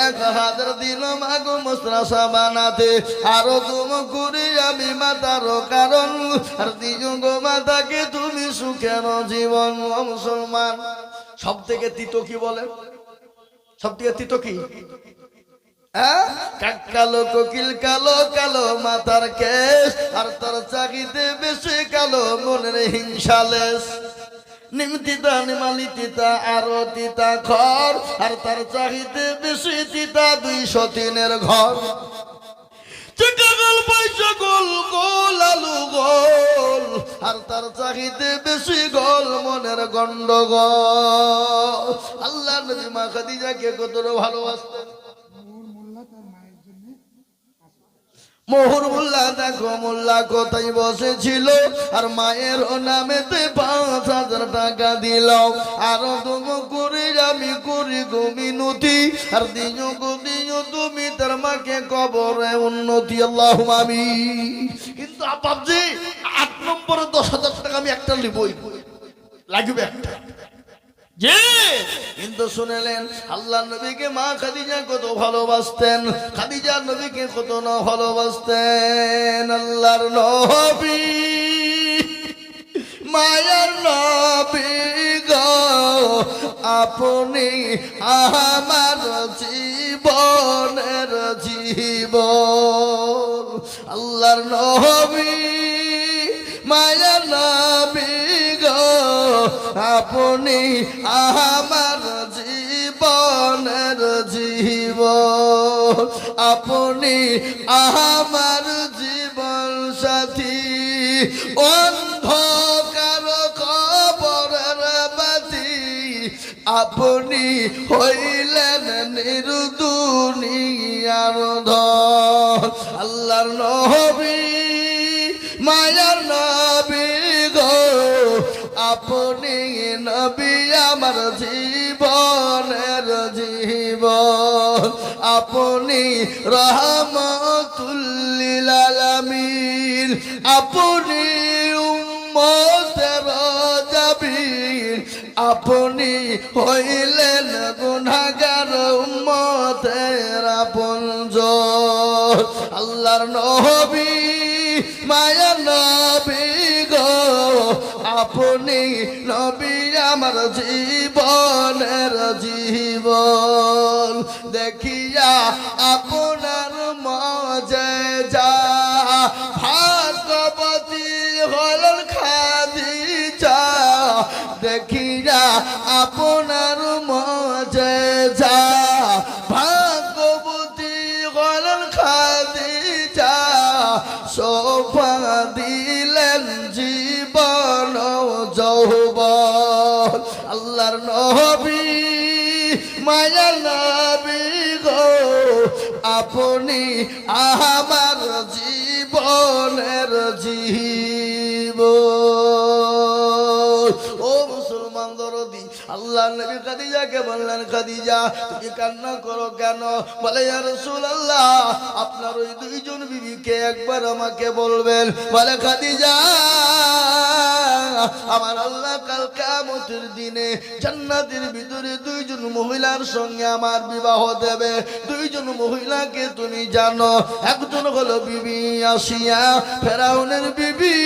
1000 দিন মাগো মুসরাসা বানাতে, আরো তুম করি আমি মাতার কারণ, আর দিও গো মাতাকে তুমি সুখের জীবন। মুসলমান সব থেকে তিতো কি বলে? সব থেকে তিতো কি? কালো কোকিল কালো কালো মাথার কেশ, আর তার চাকিতে বেশি কালো মনের হিংসালেশ। নিমতিতা নিমালি তিতা আরো তিতা ঘর, আর তার চাহিতে বেশি তিতা 203 ঘর। চিটাগল পয়সা গোল গোল আলু গোল, আর তার চাহিতে বেশি গোল মনের গন্ডগোল। আল্লাহ নবী মা খাদিজাকে কত ভালোবাসতেন। মোহর মোল্লা দেখো মোল্লা কোথায় বসেছিল, আর মায়ের নামেতে 5000 টাকা দিল। আর তুম করে আমি করি গো মিনতি, আর দিও গো দিও তুমি তার মাকে কবরে উন্নতি। আল্লাহুম্মা আমিন। কিন্তু বাপজি 8 নম্বরে 10,000 টাকা আমি একটা লিবই, লাগবে একটা। যে কিন্তু শুনেলেন আল্লাহ নবীকে মা খাদিজা কত ভালোবাসতেন, খাদিজা নবীকে কত না ভালোবাসতেন। আল্লাহর নবী মায়ার নবী গো, আপনি আমার জীবনের জীবন। আল্লাহর নবী মায়ার নবী গো, আপনি আমার জীবনের জীবন। আপনি আমার জীবন সাথী, অন্ধকার কবরের বাতি। আপনি হইলেন নির্দুনিয়ার ধন। আল্লাহর নবী মায়ার নবী গো, আপনি নবী আমার জীবনের জীবন। আপনি রহমতুল লিল আলামিন, আপনি উম্মতের জাবির। আপনি হইলেন গুনাহগার উম্মতের আপনজন। আল্লাহর নবী মায়ার নবী গো, আপনি নবী আমার জীবনের জীবন। দেখিয়া আপনার মজেজা, ভাগবতী হলেন খাদিজা। দেখিয়া আপনার মজেজা, ভাগবতী হলেন খাদিজা। সোফা দিলেন জীবন যৌবন। আল্লাহর নবী মায়ার নবী গো, আপনি আমার জীবনের জীবন। ও মুসলমান দরদি, আল্লাহ নবী খাদিজাকে বললেন, খাদিজা তুমি কান্না করো কেন? বলে ইয়া রাসূলুল্লাহ, আপনার ওই 2 জন বিবিকে একবার আমাকে বলবেন। বলে খাদিজা, আমার আল্লাহ কাল কিয়ামতের দিনে জান্নাতের ভিতরে 2 জন মহিলার সঙ্গে আমার বিবাহ দেবে। 2 জন মহিলাকে তুমি জানো, একজন হলো বিবি আসিয়া ফেরাউনের বিবি,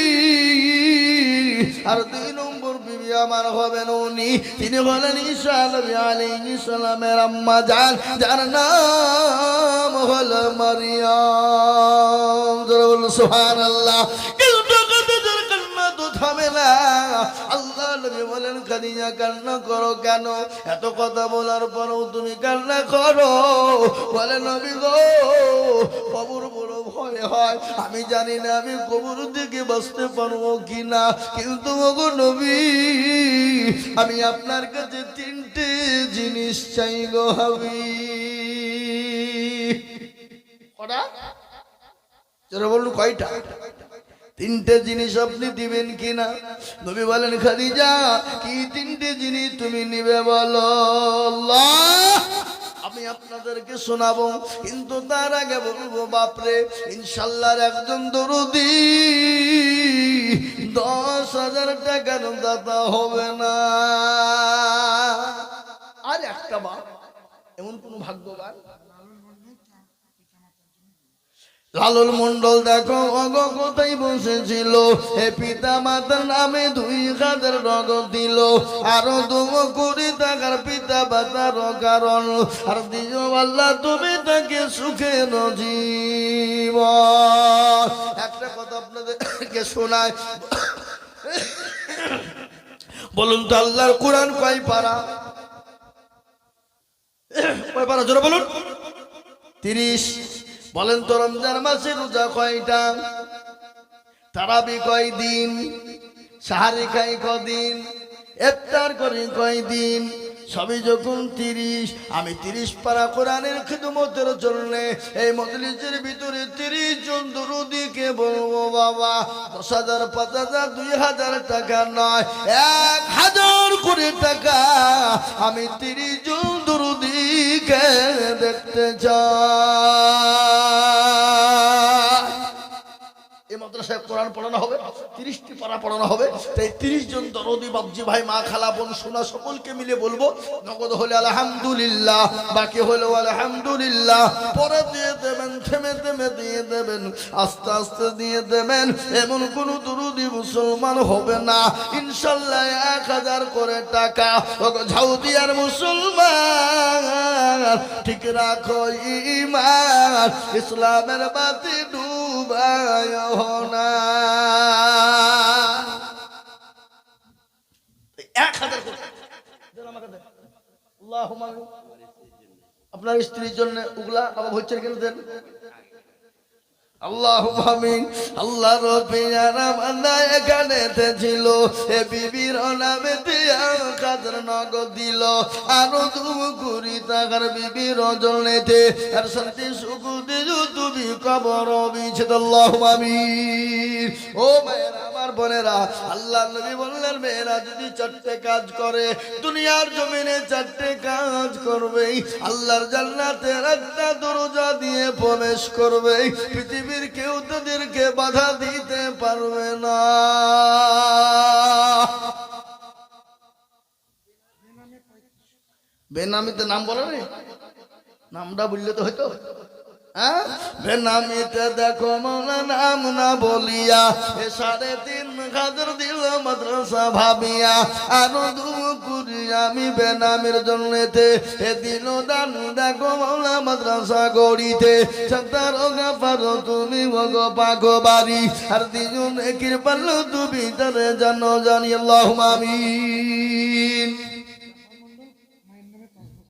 আর 2 নম্বর বিবি আমার হবেন উনি, তিনি হলেন ঈসা নবী আলাইহিস সালামের আম্মা জান, যার নাম হলো মারিয়াম। জোরে বলুন সুবহানাল্লাহ। আল্লাহ নবী বলেন, খাদিজা কান্না করো কেন? এত কথা বলার পরও তুমি কান্না করো। বলে নবী গো, কবর বড় ভয় হয়, আমি জানি না আমি কবর থেকে বাঁচতে পারবো কিনা। কিন্তু গো নবী, আমি আপনার কাছে 3টে জিনিস চাই গো হাবিব। কটা? যারা বলুন কয়টা? তিনটে জিনিস আপনি দিবেন কিনা? নবী বলেন, খাদিজা কি তিনটে জিনিস তুমি নিবে বলো? আল্লাহ, আমি আপনাদেরকে শোনাবো, কিন্তু তার আগে বলবো বাপরে, ইনশাল্লাহর একজন দরুদি 10,000 টাকার দাতা হবে না। আর একটা বাপ, এমন কোন ভাগ্যবান? লালুল মন্ডল দেখো অগ কোথায় বসেছিল, হে পিতা মাতার নামে 2,000 নগদ দিল, আরো 2 কোটি টাকার পিতা মাতার কারণ, আর দিও আল্লাহ তুমি তাকে সুখের জীবন। একটা কথা আপনাদেরকে শোনায়, বলুন তো আল্লাহর কোরআন কয় পারা? কয় পারা জোরে বলুন? 30। বলেন তো রমজান মাসে রোজা কয়টা? তারাবি কয়দিন? সাহারি খাই কদিন? ইফতার করি কয়দিন? সবই যখন 30, আমি 30 পারা কোরআনের খিদমতের জন্য এই মজলিসের ভিতরে 30 জন দরুদিকে বলবো বাবা 10,000, 5,000, 2,000 টাকা নয়, 1,000 কোটি টাকা আমি 30 জন দরুদিকে দেখতে চাই। এই মাদ্রাসায় কোরআন পড়ানো হবে, 30টি পারা পড়ানো হবে। তাই 30 জন দরদি বাবজি ভাই মা খালা বোন সোনা সকলকে মিলে বলবো, নগদ হলে আলহামদুলিল্লাহ, বাকি হলো আলহামদুলিল্লাহ। পরে দিয়ে দেবেন, থেমে থেমে দিয়ে দেবেন, আস্তে আস্তে দিয়ে দেবেন। এমন কোন দরদি মুসলমান হবে না ইনশাল্লাহ 1,000 করে টাকা। ঝাউদিয়ার মুসলমান ঠিক রাখো ঈমান, ইসলামের বাতি ডুবায় না। 1,000 করে দেন আমাকে, দেন। আল্লাহুম্মা আমিন। আপনার স্ত্রীর জন্য উগলা আবার হচ্ছে কেন দেন? আল্লাহুম্মা আমিন। আল্লাহর পেয়ারা বান্দা এখানেতে ছিল, এ বিবির নামে দিয়া কাদের নগদ দিল, আরো 2 কোটি টাকার বিবির জন্যতে আর শান্তি সুখ দিও তুমি কবর বিচ্ছেদ। আল্লাহুম্মা আমিন। ও মায়েরা, আমার বোনেরা, আল্লাহ নবী বললেন মেয়েরা যদি 4টে কাজ করে দুনিয়ার জমিনে 4টে কাজ করবে, আল্লাহর জান্নাতের একটা দরজা দিয়ে প্রবেশ করবে, পৃথিবীর কেউ তাদেরকে বাধা দিতে পারবে না। বেনামিতে নাম বলে রে, নামটা বললে তো হয়তো। বেনামিতে দেখো মনে নাম না বলিয়া 3,500 দিল মাদ্রাসা ভাবিয়া, আরো 2 কোটি আমি বেনামের জন্যতে এ দিল দান। দেখো মৌলা মাদ্রাসা গড়িতে 17 পারো তুমি গো পাগো বাড়ি, আর 2 কৃপাল তুমি তারে জানো জানি। আল্লাহুম্মা আমিন।